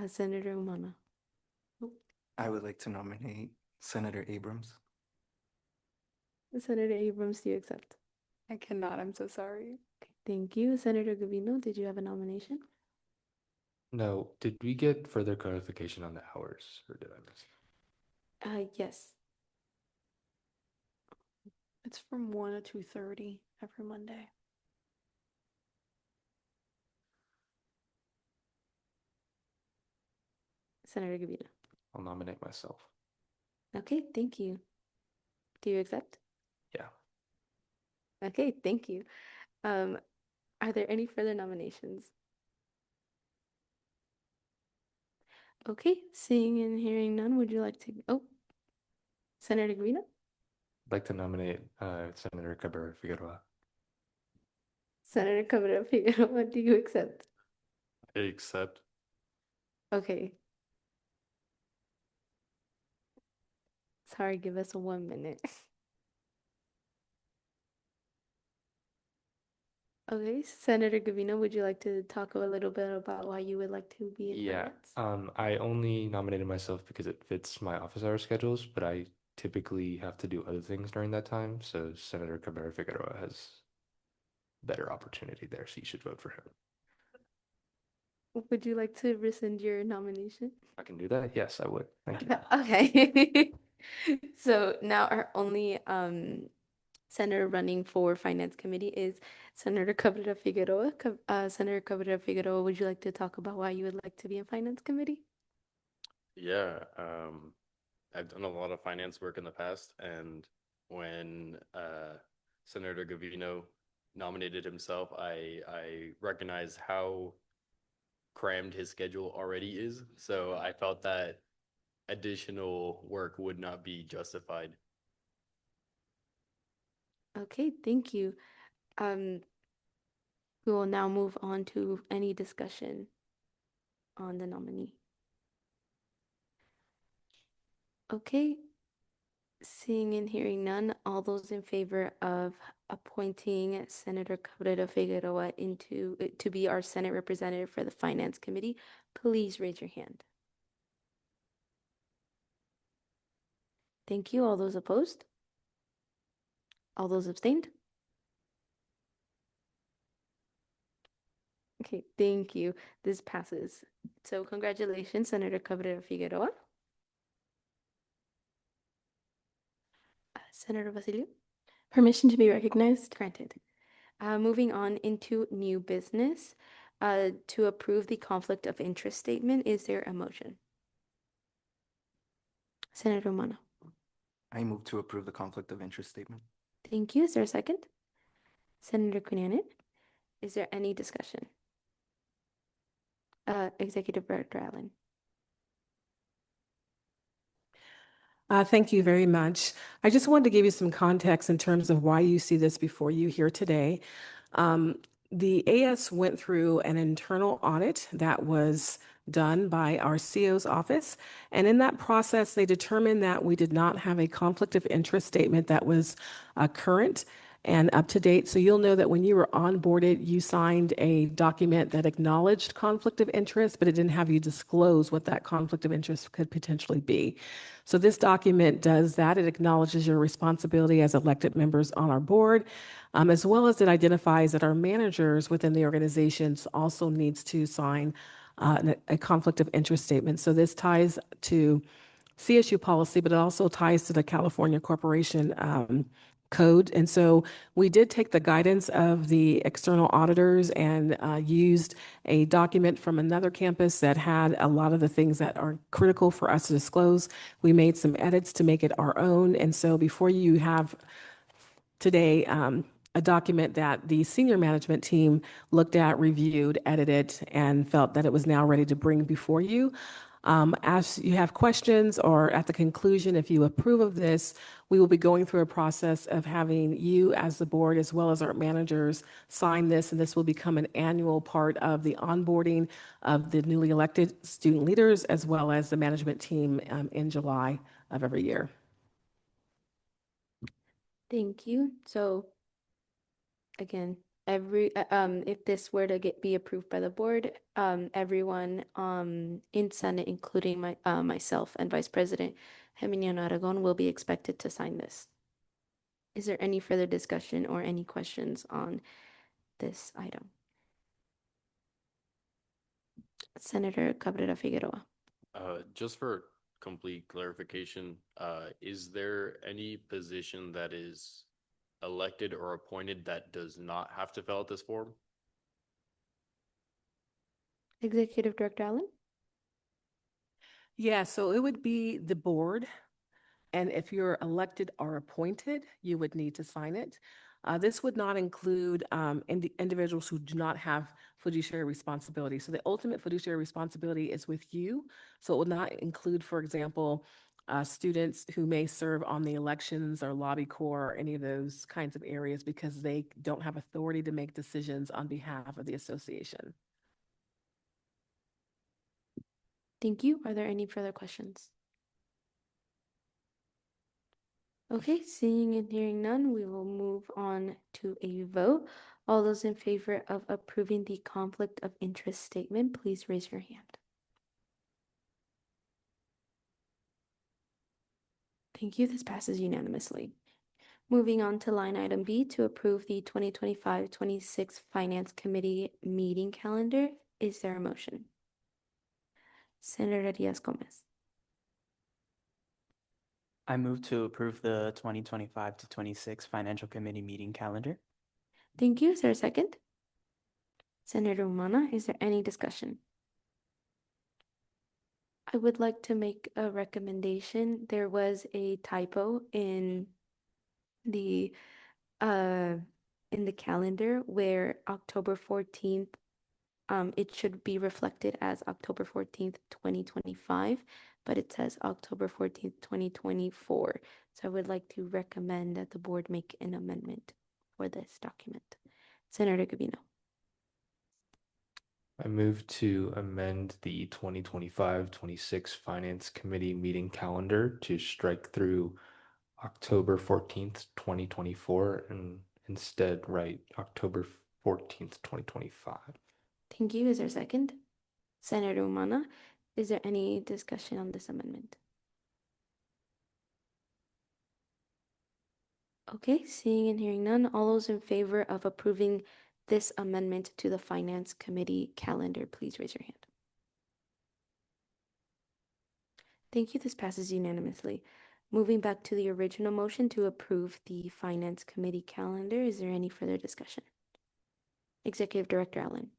S1: Senator Umana.
S13: I would like to nominate Senator Abrams.
S1: Senator Abrams, do you accept?
S4: I cannot. I'm so sorry.
S1: Okay, thank you. Senator Gavino, did you have a nomination?
S11: No, did we get further clarification on the hours, or did I miss it?
S1: Yes.
S10: It's from 1 to 2:30 every Monday.
S1: Senator Gavino.
S11: I'll nominate myself.
S1: Okay, thank you. Do you accept?
S11: Yeah.
S1: Okay, thank you. Are there any further nominations? Okay, seeing and hearing none, would you like to? Oh, Senator Gavino?
S11: I'd like to nominate Senator Cabrera Figueroa.
S1: Senator Cabrera Figueroa, do you accept?
S7: I accept.
S1: Okay. Sorry, give us 1 minute. Okay, Senator Gavino, would you like to talk a little bit about why you would like to be in
S11: Yeah,
S1: finance?
S11: I only nominated myself because it fits my office hour schedules, but I typically have to do other things during that time. So Senator Cabrera Figueroa has better opportunity there, so you should vote for him.
S1: Would you like to rescind your nomination?
S11: I can do that. Yes, I would. Thank you.
S1: Okay. So now our only senator running for Finance Committee is Senator Cabrera Figueroa. Senator Cabrera Figueroa, would you like to talk about why you would like to be in Finance Committee?
S7: Yeah, I've done a lot of finance work in the past, and when Senator Gavino nominated himself, I recognized how crammed his schedule already is. So I felt that additional work would not be justified.
S1: Okay, thank you. Um, we will now move on to any discussion on the nominee. Okay, seeing and hearing none, all those in favor of appointing Senator Cabrera Figueroa to be our Senate representative for the Finance Committee, please raise your hand. Thank you. All those opposed? All those abstained? Okay, thank you. This passes. So congratulations, Senator Cabrera Figueroa. Senator Basilio?
S12: Permission to be recognized.
S1: Granted. Moving on into new business, to approve the conflict of interest statement, is there a motion? Senator Umana.
S13: I move to approve the conflict of interest statement.
S1: Thank you. Is there a second? Senator Quinanen, is there any discussion? Executive Director Allen.
S14: Thank you very much. I just wanted to give you some context in terms of why you see this before you here today. The AS went through an internal audit that was done by our CO's office. And in that process, they determined that we did not have a conflict of interest statement that was current and up to date. So you'll know that when you were onboarded, you signed a document that acknowledged conflict of interest, but it didn't have you disclose what that conflict of interest could potentially be. So this document does that. It acknowledges your responsibility as elected members on our board, as well as it identifies that our managers within the organizations also needs to sign a conflict of interest statement. So this ties to CSU policy, but it also ties to the California Corporation Code. And so we did take the guidance of the external auditors and used a document from another campus that had a lot of the things that are critical for us to disclose. We made some edits to make it our own. And so before you have today a document that the senior management team looked at, reviewed, edited, and felt that it was now ready to bring before you. As you have questions or at the conclusion, if you approve of this, we will be going through a process of having you as the board as well as our managers sign this, and this will become an annual part of the onboarding of the newly elected student leaders as well as the management team in July of every year.
S1: Thank you. So again, if this were to be approved by the board, everyone in Senate, including myself and Vice President Geminiano Aragon, will be expected to sign this. Is there any further discussion or any questions on this item? Senator Cabrera Figueroa.
S7: Just for complete clarification, is there any position that is elected or appointed that does not have to fill out this form?
S1: Executive Director Allen?
S14: Yeah, so it would be the board. And if you're elected or appointed, you would need to sign it. This would not include individuals who do not have fiduciary responsibility. So the ultimate fiduciary responsibility is with you. So it would not include, for example, students who may serve on the elections or lobby corps or any of those kinds of areas because they don't have authority to make decisions on behalf of the association.
S1: Thank you. Are there any further questions? Okay, seeing and hearing none, we will move on to a vote. All those in favor of approving the conflict of interest statement, please raise your hand. Thank you. This passes unanimously. Moving on to line item B, to approve the 2025-26 Finance Committee meeting calendar. Is there a motion? Senator Diaz-Gomez.
S16: I move to approve the 2025-26 Financial Committee meeting calendar.
S1: Thank you. Is there a second? Senator Umana, is there any discussion? I would like to make a recommendation. There was a typo in the calendar where October 14th It should be reflected as October 14th, 2025, but it says October 14th, 2024. So I would like to recommend that the board make an amendment for this document. Senator Gabino.
S11: I move to amend the 2025-26 Finance Committee meeting calendar to strike through October 14th, 2024, and instead write October 14th, 2025.
S1: Thank you. Is there a second? Senator Umana, is there any discussion on this amendment? Okay, seeing and hearing none, all those in favor of approving this amendment to the Finance Committee calendar, please raise your hand. Thank you. This passes unanimously. Moving back to the original motion to approve the Finance Committee calendar, is there any further discussion? Executive Director Allen.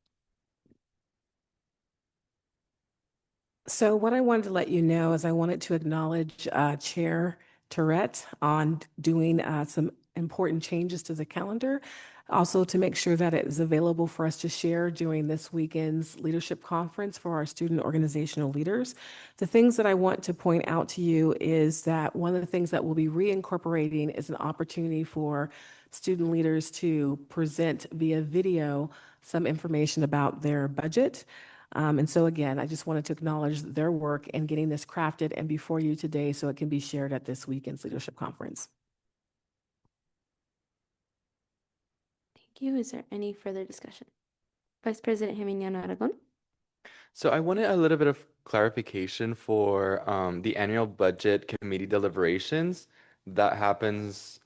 S14: So what I wanted to let you know is I wanted to acknowledge Chair Tourette on doing some important changes to the calendar. Also to make sure that it is available for us to share during this weekend's leadership conference for our student organizational leaders. The things that I want to point out to you is that one of the things that we'll be reincorporating is an opportunity for student leaders to present via video some information about their budget. And so again, I just wanted to acknowledge their work in getting this crafted and before you today so it can be shared at this weekend's leadership conference.
S1: Thank you. Is there any further discussion? Vice President Gimeniano Aragon.
S3: So I wanted a little bit of clarification for the annual budget committee deliberations that happens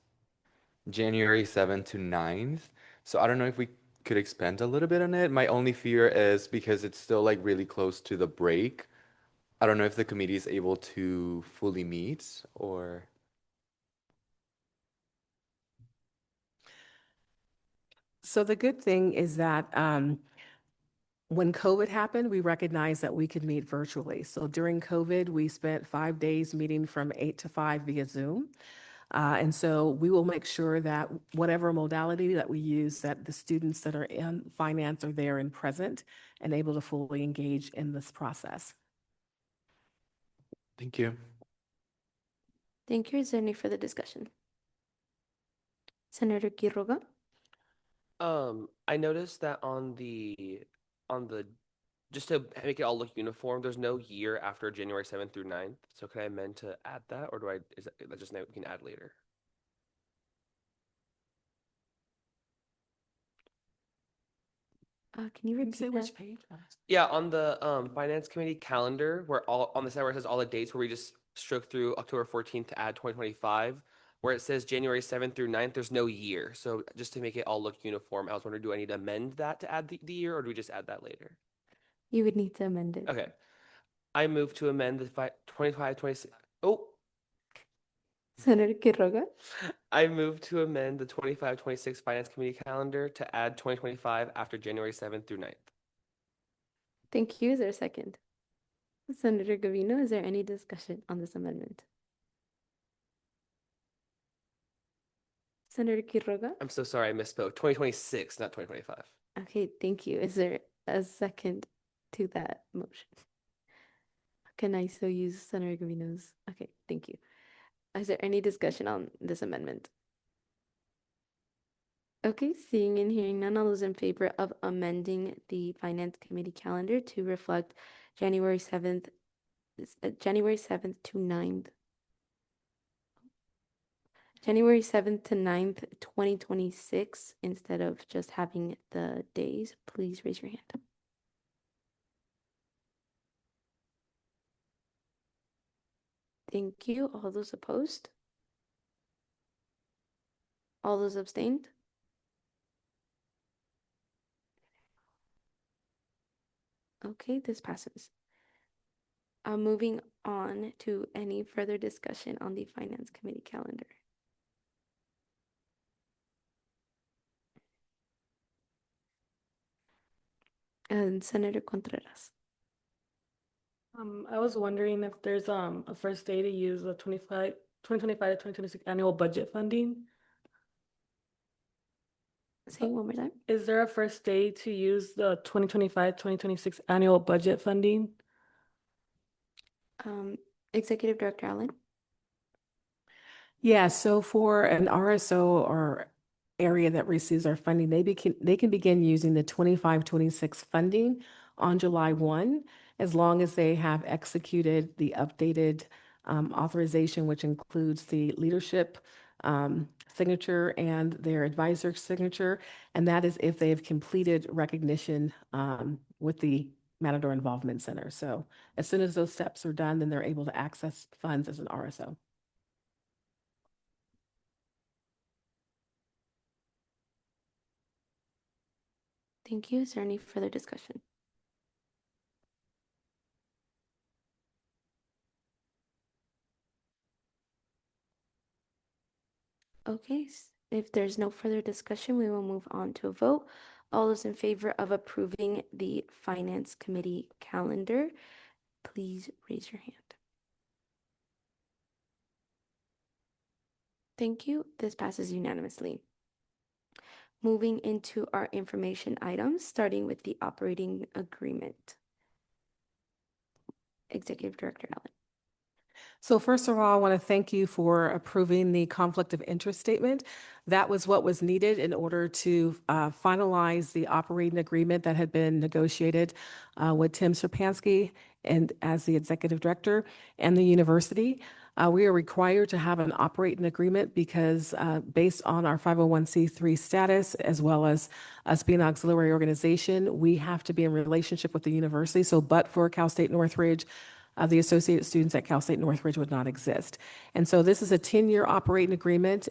S3: January 7th to 9th. So I don't know if we could expand a little bit on it. My only fear is because it's still like really close to the break. I don't know if the committee is able to fully meet or.
S14: So the good thing is that when COVID happened, we recognized that we could meet virtually. So during COVID, we spent 5 days meeting from 8 to 5 via Zoom. And so we will make sure that whatever modality that we use, that the students that are in finance are there and present and able to fully engage in this process.
S3: Thank you.
S1: Thank you. Is there any further discussion? Senator Quiroga.
S5: I noticed that on the just to make it all look uniform, there's no year after January 7th through 9th. So can I amend to add that, or is that just we can add later?
S1: Can you repeat that?
S14: Which page?
S5: Yeah, on the finance committee calendar, where all on the side where it says all the dates, where we just stroke through October 14th to add 2025, where it says January 7th through 9th, there's no year. So just to make it all look uniform, I was wondering, do I need to amend that to add the year, or do we just add that later?
S1: You would need to amend it.
S5: Okay. I move to amend the 25, 26. Oh,
S1: Senator Quiroga.
S5: I move to amend the 25-26 Finance Committee calendar to add 2025 after January 7th through 9th.
S1: Thank you. Is there a second? Senator Gavino, is there any discussion on this amendment? Senator Quiroga?
S5: I'm so sorry, I misspoke. 2026, not 2025.
S1: Okay, thank you. Is there a second to that motion? Can I still use Senator Gavino's? Okay, thank you. Is there any discussion on this amendment? Okay, seeing and hearing none, all those in favor of amending the Finance Committee calendar to reflect January 7th to 9th. January 7th to 9th, 2026, instead of just having the days, please raise your hand. Thank you. All those opposed? All those abstained? Okay, this passes. Moving on to any further discussion on the Finance Committee calendar. And Senator Contreras.
S10: I was wondering if there's a first day to use the 2025 to 2026 annual budget funding.
S1: Say it one more time.
S10: Is there a first day to use the 2025-2026 annual budget funding?
S1: Executive Director Allen.
S14: Yeah, so for an RSO or area that receives our funding, they can begin using the 25-26 funding on July 1, as long as they have executed the updated authorization, which includes the leadership signature and their advisor signature. And that is if they have completed recognition with the Matador Involvement Center. So as soon as those steps are done, then they're able to access funds as an RSO.
S1: Thank you. Is there any further discussion? Okay, if there's no further discussion, we will move on to a vote. All those in favor of approving the Finance Committee calendar, please raise your hand. Thank you. This passes unanimously. Moving into our information items, starting with the operating agreement. Executive Director Allen.
S14: So first of all, I want to thank you for approving the conflict of interest statement. That was what was needed in order to finalize the operating agreement that had been negotiated with Tim Serpansky and as the executive director and the university. We are required to have an operating agreement because based on our 501c3 status, as well as us being an auxiliary organization, we have to be in relationship with the university. So, but for Cal State Northridge, the associated students at Cal State Northridge would not exist. And so this is a 10-year operating agreement.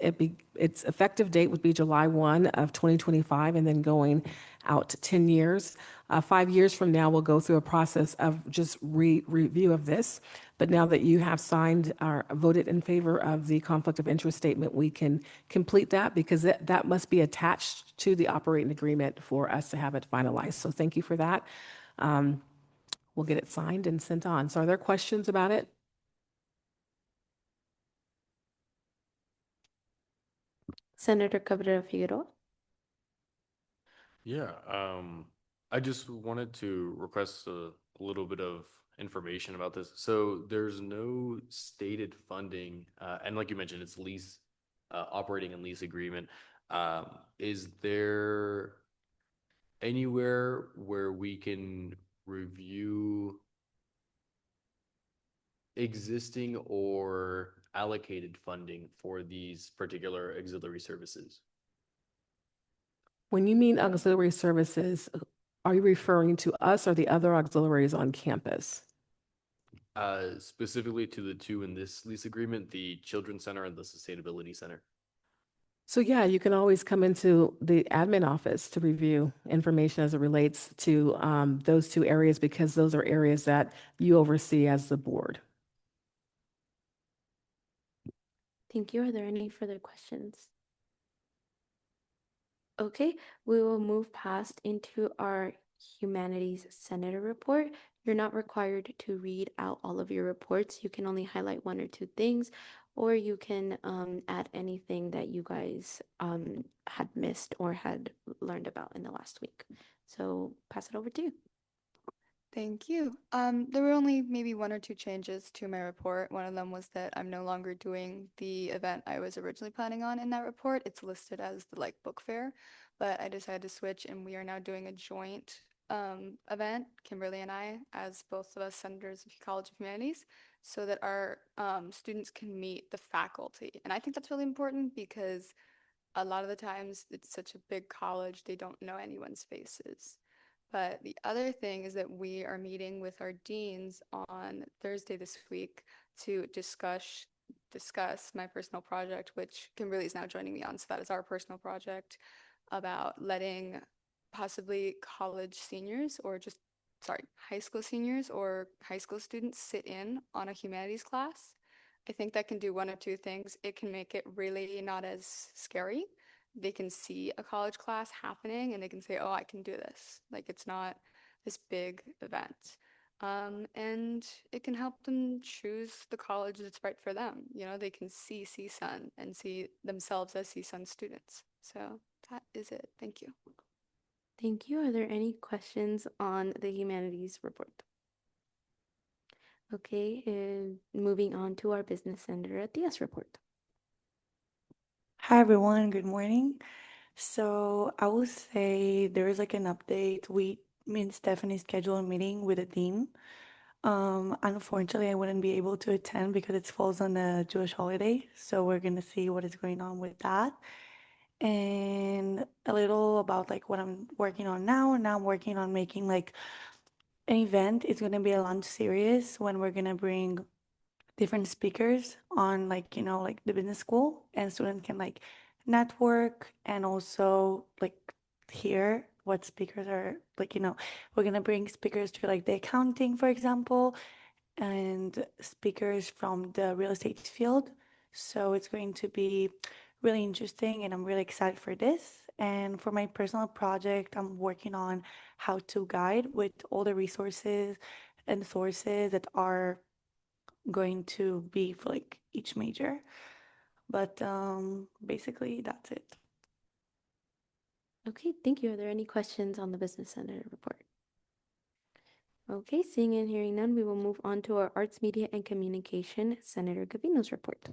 S14: Its effective date would be July 1 of 2025 and then going out to 10 years. 5 years from now, we'll go through a process of just review of this. But now that you have signed or voted in favor of the conflict of interest statement, we can complete that because that must be attached to the operating agreement for us to have it finalized. So thank you for that. We'll get it signed and sent on. So are there questions about it?
S1: Senator Cabrera Figueroa.
S7: Yeah, I just wanted to request a little bit of information about this. So there's no stated funding, and like you mentioned, it's lease, operating and lease agreement. Is there anywhere where we can review existing or allocated funding for these particular auxiliary services?
S14: When you mean auxiliary services, are you referring to us or the other auxiliaries on campus?
S7: Specifically to the two in this lease agreement, the Children's Center and the Sustainability Center.
S14: So yeah, you can always come into the admin office to review information as it relates to those two areas because those are areas that you oversee as the board.
S1: Thank you. Are there any further questions? Okay, we will move past into our Humanities Senator report. You're not required to read out all of your reports. You can only highlight one or two things, or you can add anything that you guys had missed or had learned about in the last week. So pass it over to you.
S4: Thank you. There were only maybe one or two changes to my report. One of them was that I'm no longer doing the event I was originally planning on in that report. It's listed as the book fair, but I decided to switch and we are now doing a joint event, Kimberly and I, as both of us senators of College of Humanities, so that our students can meet the faculty. And I think that's really important because a lot of the times it's such a big college, they don't know anyone's faces. But the other thing is that we are meeting with our deans on Thursday this week to discuss my personal project, which Kimberly is now joining me on. So that is our personal project about letting possibly college seniors or high school seniors or high school students sit in on a humanities class. I think that can do one of two things. It can make it really not as scary. They can see a college class happening and they can say, oh, I can do this. It's not this big event. And it can help them choose the college that's right for them. They can see CSUN and see themselves as CSUN students. So that is it. Thank you.
S1: Thank you. Are there any questions on the humanities report? Okay, and moving on to our business center Diaz report.
S17: Hi everyone, good morning. So I would say there is like an update. Me and Stephanie scheduled a meeting with the dean. Unfortunately, I wouldn't be able to attend because it falls on a Jewish holiday. So we're gonna see what is going on with that. And a little about like what I'm working on now. Now I'm working on making like an event. It's gonna be a lunch series when we're gonna bring different speakers on like like the business school, and students can like network and also like hear what speakers are like we're gonna bring speakers to like the accounting, for example, and speakers from the real estate field. So it's going to be really interesting and I'm really excited for this. And for my personal project, I'm working on how to guide with all the resources and sources that are going to be for like each major. But basically that's it.
S1: Okay, thank you. Are there any questions on the business center report? Okay, seeing and hearing none, we will move on to our arts, media, and communication, Senator Gavino's report.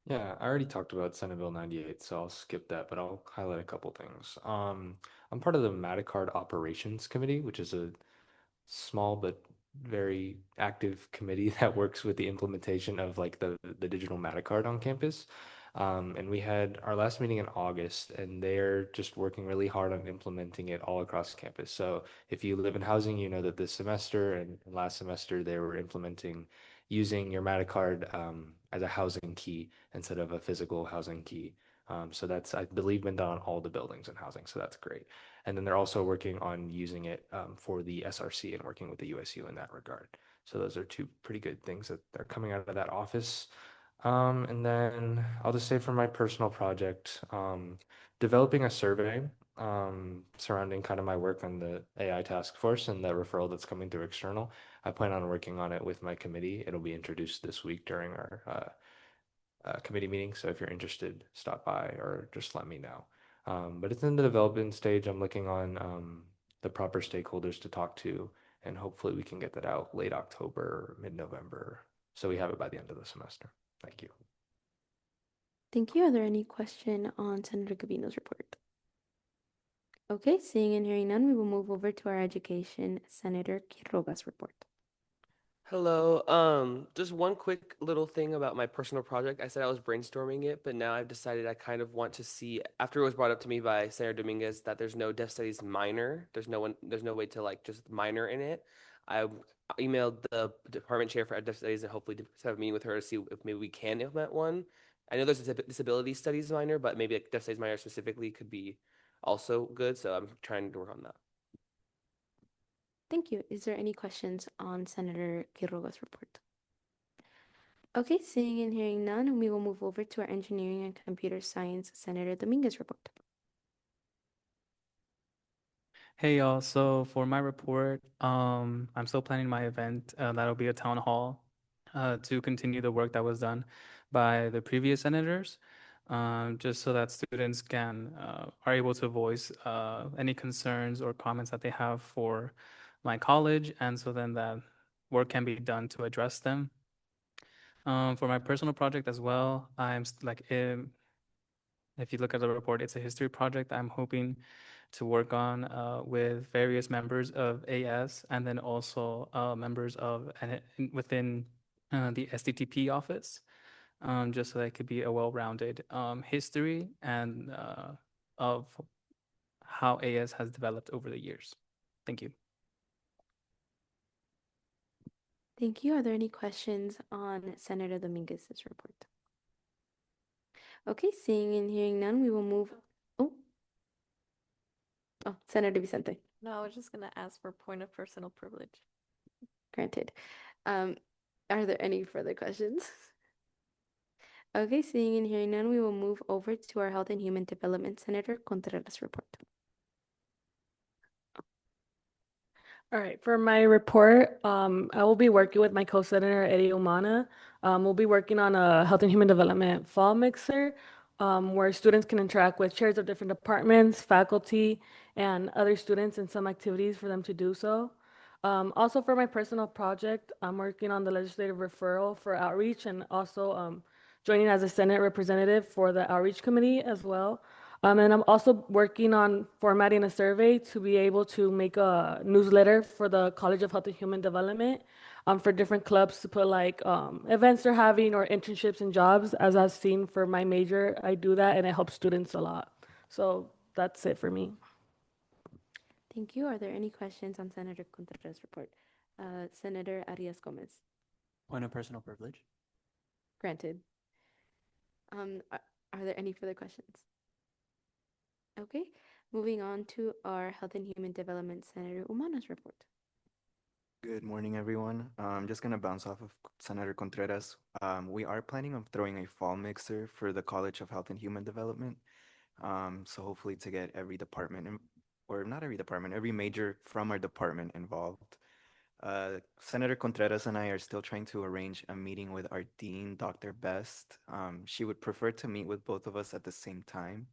S11: Yeah, I already talked about Senate Bill 98, so I'll skip that, but I'll highlight a couple things. I'm part of the Matacard Operations Committee, which is a small but very active committee that works with the implementation of like the digital Matacard on campus. And we had our last meeting in August, and they're just working really hard on implementing it all across campus. So if you live in housing, you know that this semester and last semester they were implementing using your Matacard as a housing key instead of a physical housing key. So that's, I believe, been done on all the buildings in housing. So that's great. And then they're also working on using it for the SRC and working with the USU in that regard. So those are two pretty good things that are coming out of that office. And then I'll just say for my personal project, developing a survey surrounding kind of my work on the AI task force and the referral that's coming through external. I plan on working on it with my committee. It'll be introduced this week during our committee meeting. So if you're interested, stop by or just let me know. But it's in the development stage. I'm looking on the proper stakeholders to talk to, and hopefully we can get that out late October or mid-November. So we have it by the end of the semester. Thank you.
S1: Thank you. Are there any question on Senator Gavino's report? Okay, seeing and hearing none, we will move over to our education, Senator Quiroga's report.
S5: Hello. Just one quick little thing about my personal project. I said I was brainstorming it, but now I've decided I kind of want to see, after it was brought up to me by Senator Dominguez, that there's no deaf studies minor. There's no way to like just minor in it. I emailed the department chair for deaf studies and hopefully set up a meeting with her to see if maybe we can implement one. I know there's a disability studies minor, but maybe like deaf studies minor specifically could be also good. So I'm trying to work on that.
S1: Thank you. Is there any questions on Senator Quiroga's report? Okay, seeing and hearing none, we will move over to our engineering and computer science, Senator Dominguez report.
S16: Hey y'all, so for my report, I'm still planning my event. That'll be a town hall to continue the work that was done by the previous senators, just so that students are able to voice any concerns or comments that they have for my college, and so then that work can be done to address them. For my personal project as well, if you look at the report, it's a history project I'm hoping to work on with various members of AS and then also members within the SDTP office, just so that it could be a well-rounded history and of how AS has developed over the years. Thank you.
S1: Thank you. Are there any questions on Senator Dominguez's report? Okay, seeing and hearing none, we will move. Oh, Senator Vicente.
S18: No, I was just gonna ask for point of personal privilege.
S1: Granted. Are there any further questions? Okay, seeing and hearing none, we will move over to our Health and Human Development, Senator Contreras' report.
S10: All right, for my report, I will be working with my co-senator, Eddie Umana. We'll be working on a health and human development fall mixer where students can interact with chairs of different departments, faculty, and other students in some activities for them to do so. Also for my personal project, I'm working on the legislative referral for outreach and also joining as a Senate representative for the outreach committee as well. And I'm also working on formatting a survey to be able to make a newsletter for the College of Health and Human Development for different clubs to put like events they're having or internships and jobs. As I've seen for my major, I do that and it helps students a lot. So that's it for me.
S1: Thank you. Are there any questions on Senator Contreras' report? Senator Arias Gomez.
S19: Point of personal privilege.
S1: Granted. Are there any further questions? Okay, moving on to our Health and Human Development Senator Umana's report.
S13: Good morning, everyone. I'm just gonna bounce off of Senator Contreras. We are planning on throwing a fall mixer for the College of Health and Human Development. So hopefully to get every department, or not every department, every major from our department involved. Senator Contreras and I are still trying to arrange a meeting with our dean, Dr. Best. She would prefer to meet with both of us at the same time.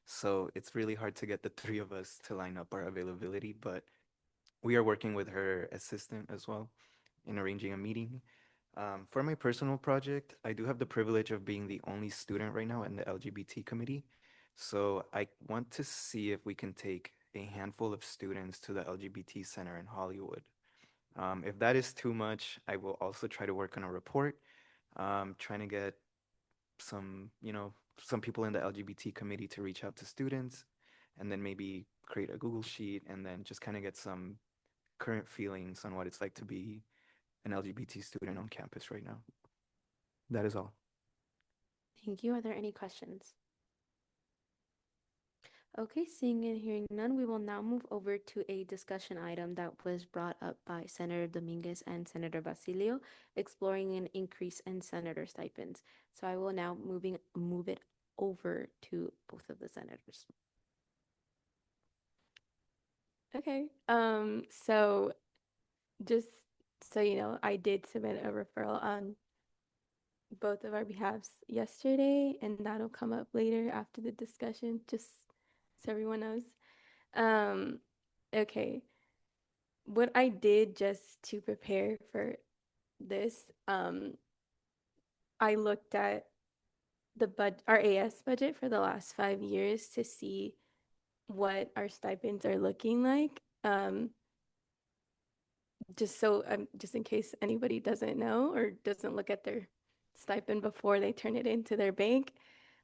S13: So it's really hard to get the three of us to line up our availability, but we are working with her assistant as well in arranging a meeting. For my personal project, I do have the privilege of being the only student right now in the LGBT committee. So I want to see if we can take a handful of students to the LGBT Center in Hollywood. If that is too much, I will also try to work on a report, trying to get some, some people in the LGBT committee to reach out to students, and then maybe create a Google sheet and then just kind of get some current feelings on what it's like to be an LGBT student on campus right now. That is all.
S1: Thank you. Are there any questions? Okay, seeing and hearing none, we will now move over to a discussion item that was brought up by Senator Dominguez and Senator Basilio, exploring an increase in senator stipends. So I will now move it over to both of the senators.
S12: Okay. So just so you know, I did submit a referral on both of our behalves yesterday, and that'll come up later after the discussion, just so everyone knows. Okay. What I did just to prepare for this, I looked at our AS budget for the last 5 years to see what our stipends are looking like. Just in case anybody doesn't know or doesn't look at their stipend before they turn it into their bank,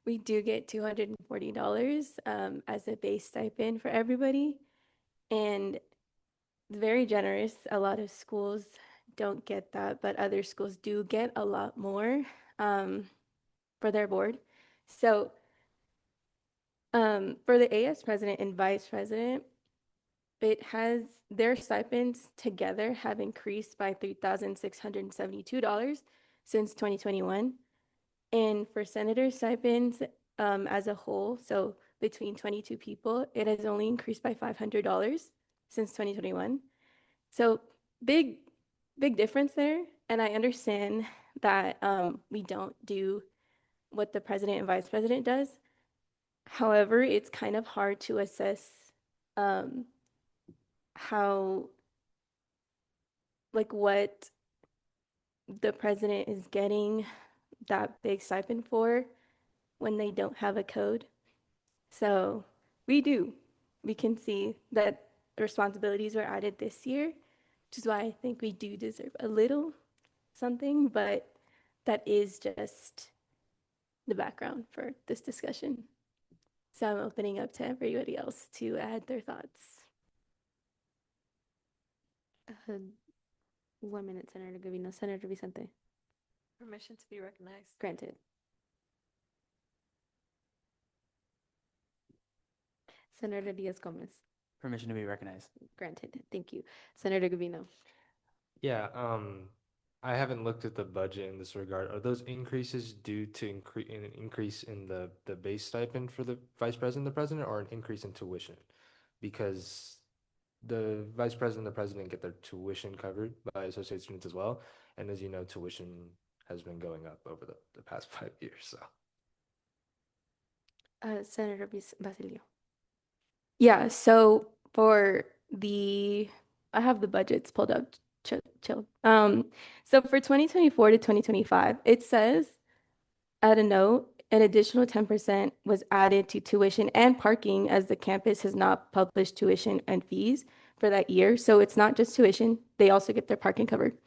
S12: we do get $240 as a base stipend for everybody, and very generous. A lot of schools don't get that, but other schools do get a lot more for their board. So for the AS president and vice president, their stipends together have increased by $3,672 since 2021. And for senator stipends as a whole, so between 22 people, it has only increased by $500 since 2021. So big difference there. And I understand that we don't do what the president and vice president does. However, it's kind of hard to assess how, like, what the president is getting that big stipend for when they don't have a code. So we can see that responsibilities were added this year, which is why I think we do deserve a little something, but that is just the background for this discussion. So I'm opening up to everybody else to add their thoughts.
S1: 1 minute, Senator Gavino. Senator Vicente.
S18: Permission to be recognized.
S1: Granted. Senator Diaz-Gomez.
S19: Permission to be recognized.
S1: Granted. Thank you. Senator Gavino.
S11: Yeah, I haven't looked at the budget in this regard. Are those increases due to an increase in the base stipend for the vice president, the president, or an increase in tuition? Because the vice president and the president get their tuition covered by associate students as well. And as you know, tuition has been going up over the past 5 years. So
S1: Senator Basilio.
S12: Yeah, so for I have the budgets pulled up. Chill. So for 2024 to 2025, it says, add a note, an additional 10% was added to tuition and parking as the campus has not published tuition and fees for that year. So it's not just tuition, they also get their parking covered.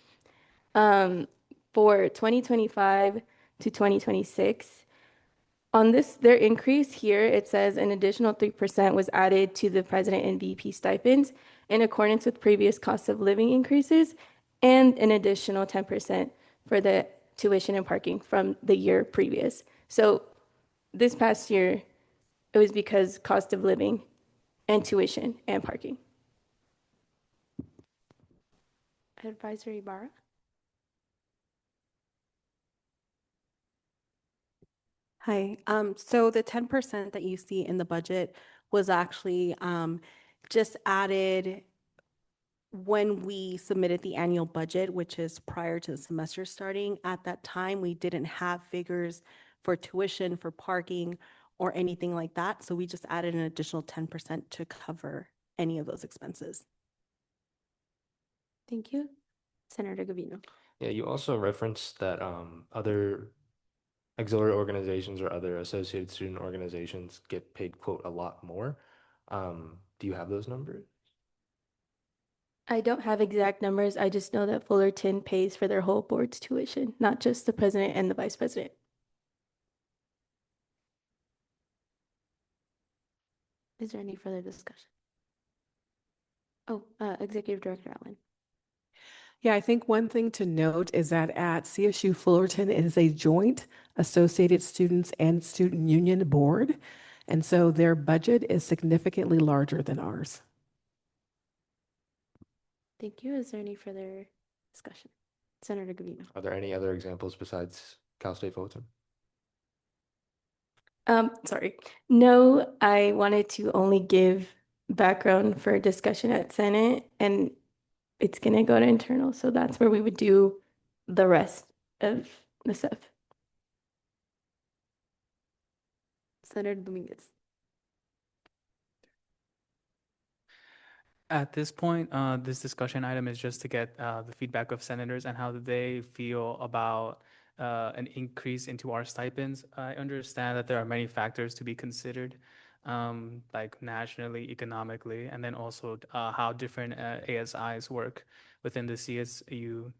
S12: For 2025 to 2026, on their increase here, it says an additional 3% was added to the president and VP stipends in accordance with previous cost of living increases, and an additional 10% for the tuition and parking from the year previous. So this past year, it was because cost of living and tuition and parking.
S1: Advisor Ibarra.
S20: Hi. So the 10% that you see in the budget was actually just added when we submitted the annual budget, which is prior to the semester starting. At that time, we didn't have figures for tuition, for parking, or anything like that. So we just added an additional 10% to cover any of those expenses.
S1: Thank you. Senator Gavino.
S11: Yeah, you also referenced that other auxiliary organizations or other associated student organizations get paid, quote, a lot more. Do you have those numbers?
S12: I don't have exact numbers. I just know that Fullerton pays for their whole board's tuition, not just the president and the vice president.
S1: Is there any further discussion? Oh, Executive Director Allen.
S14: Yeah, I think one thing to note is that at CSU Fullerton, it is a joint Associated Students and Student Union board. And so their budget is significantly larger than ours.
S1: Thank you. Is there any further discussion? Senator Gavino.
S11: Are there any other examples besides Cal State Fullerton?
S12: Sorry. No, I wanted to only give background for discussion at Senate, and it's gonna go to internal, so that's where we would do the rest of the stuff.
S1: Senator Dominguez.
S16: At this point, this discussion item is just to get the feedback of senators and how they feel about an increase into our stipends. I understand that there are many factors to be considered, like nationally, economically, and then also how different ASIs work within the CSU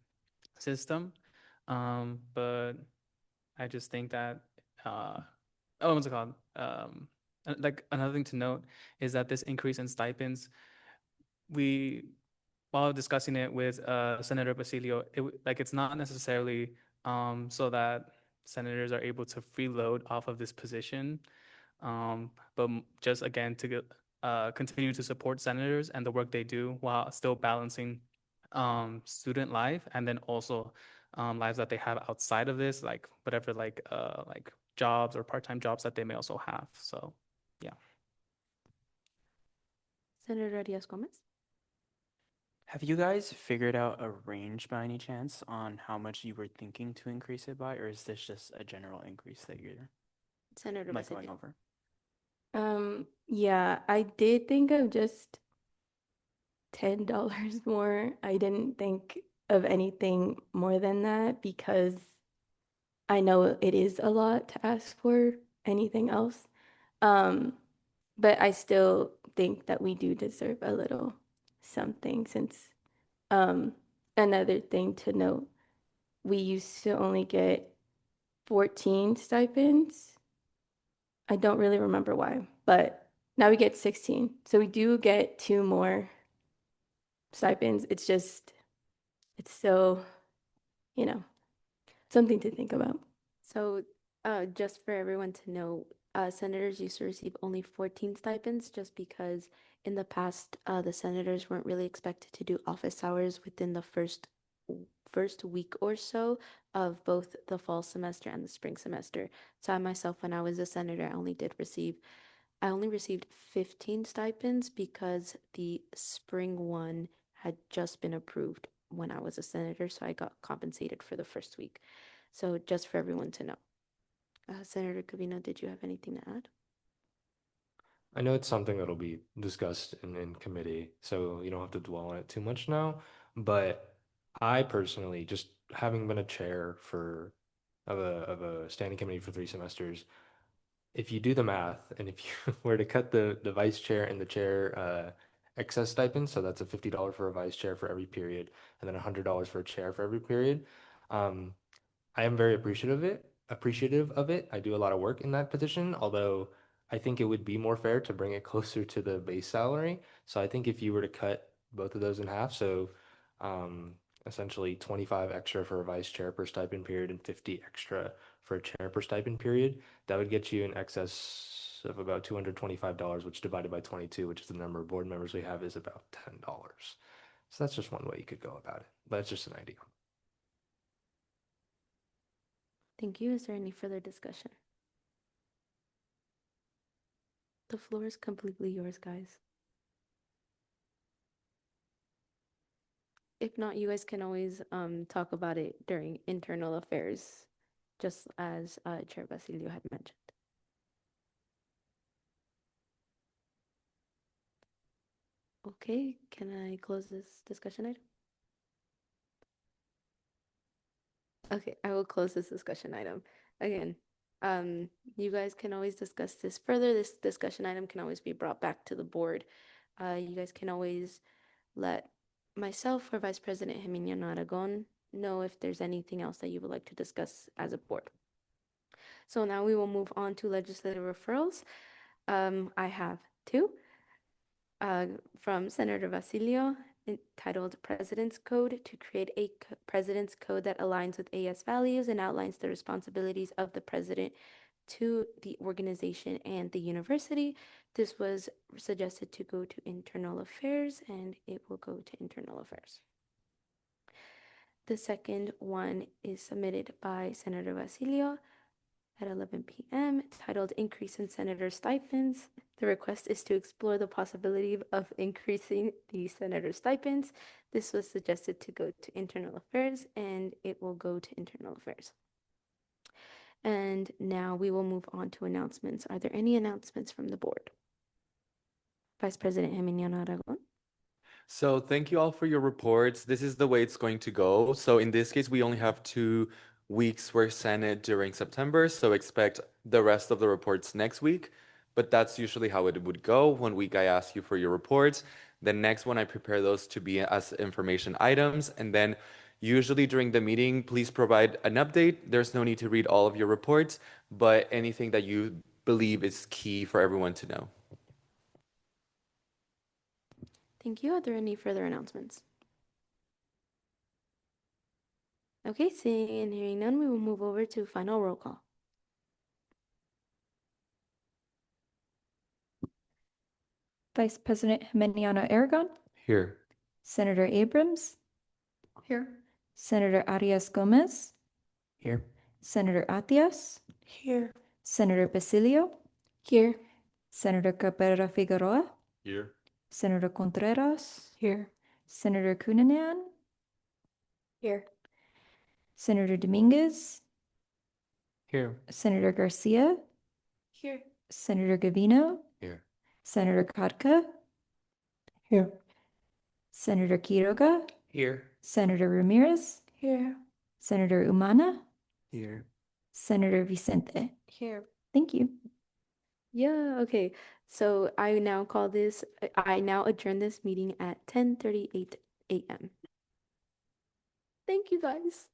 S16: system. But I just think that, what's it called? Like another thing to note is that this increase in stipends, while discussing it with Senator Basilio, it's not necessarily so that senators are able to freeload off of this position, but just again to continue to support senators and the work they do while still balancing student life and then also lives that they have outside of this, like whatever, like jobs or part-time jobs that they may also have. So, yeah.
S1: Senator Diaz-Gomez.
S19: Have you guys figured out a range by any chance on how much you were thinking to increase it by, or is this just a general increase that you're
S1: Senator
S19: like going
S1: Basilio.
S19: over?
S12: Yeah, I did think of just $10 more. I didn't think of anything more than that because I know it is a lot to ask for anything else. But I still think that we do deserve a little something since another thing to note, we used to only get 14 stipends. I don't really remember why, but now we get 16. So we do get 2 more stipends. It's still, something to think about.
S1: So, just for everyone to know, senators used to receive only 14 stipends just because in the past, the senators weren't really expected to do office hours within the first week or so of both the fall semester and the spring semester. So I myself, when I was a senator, I only received 15 stipends because the spring one had just been approved when I was a senator, so I got compensated for the first week. So just for everyone to know. Senator Covino, did you have anything to add?
S11: I know it's something that'll be discussed in committee, so you don't have to dwell on it too much now. But I personally, just having been a chair of a standing committee for 3 semesters, if you do the math and if you were to cut the vice chair and the chair excess stipend, so that's a $50 for a vice chair for every period, and then $100 for a chair for every period. Um, I am very appreciative of it. I do a lot of work in that position, although I think it would be more fair to bring it closer to the base salary. So I think if you were to cut both of those in half, so um, essentially 25 extra for a vice chair per stipend period and 50 extra for a chair per stipend period, that would get you in excess of about $225, which divided by 22, which is the number of board members we have, is about $10. So that's just one way you could go about it, but it's just an idea.
S1: Thank you. Is there any further discussion? The floor is completely yours, guys. If not, you guys can always talk about it during internal affairs, just as Chair Basilio had mentioned. Okay, can I close this discussion item? Okay, I will close this discussion item. Again, you guys can always discuss this further. This discussion item can always be brought back to the board. You guys can always let myself or Vice President Jimeniano Aragon know if there's anything else that you would like to discuss as a board. So now we will move on to legislative referrals. I have two from Senator Basilio, entitled President's Code, to create a President's Code that aligns with AS values and outlines the responsibilities of the President to the organization and the university. This was suggested to go to Internal Affairs, and it will go to Internal Affairs. The second one is submitted by Senator Basilio at 11 p.m., titled Increase in Senator Stipends. The request is to explore the possibility of increasing the senator stipends. This was suggested to go to Internal Affairs, and it will go to Internal Affairs. And now we will move on to announcements. Are there any announcements from the board? Vice President Jimeniano Aragon.
S3: So thank you all for your reports. This is the way it's going to go. So in this case, we only have 2 weeks for Senate during September, so expect the rest of the reports next week. But that's usually how it would go. 1 week I ask you for your reports. The next one I prepare those to be as information items. And then usually during the meeting, please provide an update. There's no need to read all of your reports, but anything that you believe is key for everyone to know.
S1: Thank you. Are there any further announcements? Okay, seeing and hearing none, we will move over to final roll call.
S2: Vice President Jimeniano Aragon,
S3: Here.
S2: Senator Abrams,
S4: Here.
S2: Senator Arias Gomez,
S19: Here.
S2: Senator Atias,
S17: Here.
S2: Senator Basilio,
S12: Here.
S2: Senator Cabrera Figueroa,
S7: Here.
S2: Senator Contreras,
S12: Here.
S2: Senator Cunanan,
S12: Here.
S2: Senator Dominguez,
S19: Here.
S2: Senator Garcia,
S12: Here.
S2: Senator Gavino,
S7: Here.
S2: Senator Katka,
S19: Here.
S2: Senator Quiroga,
S5: Here.
S2: Senator Ramirez,
S12: Here.
S2: Senator Umana,
S19: Here.
S2: Senator Vicente.
S12: Here.
S2: Thank you.
S1: Yeah, okay. So I now adjourn this meeting at 10:38 a.m. Thank you, guys.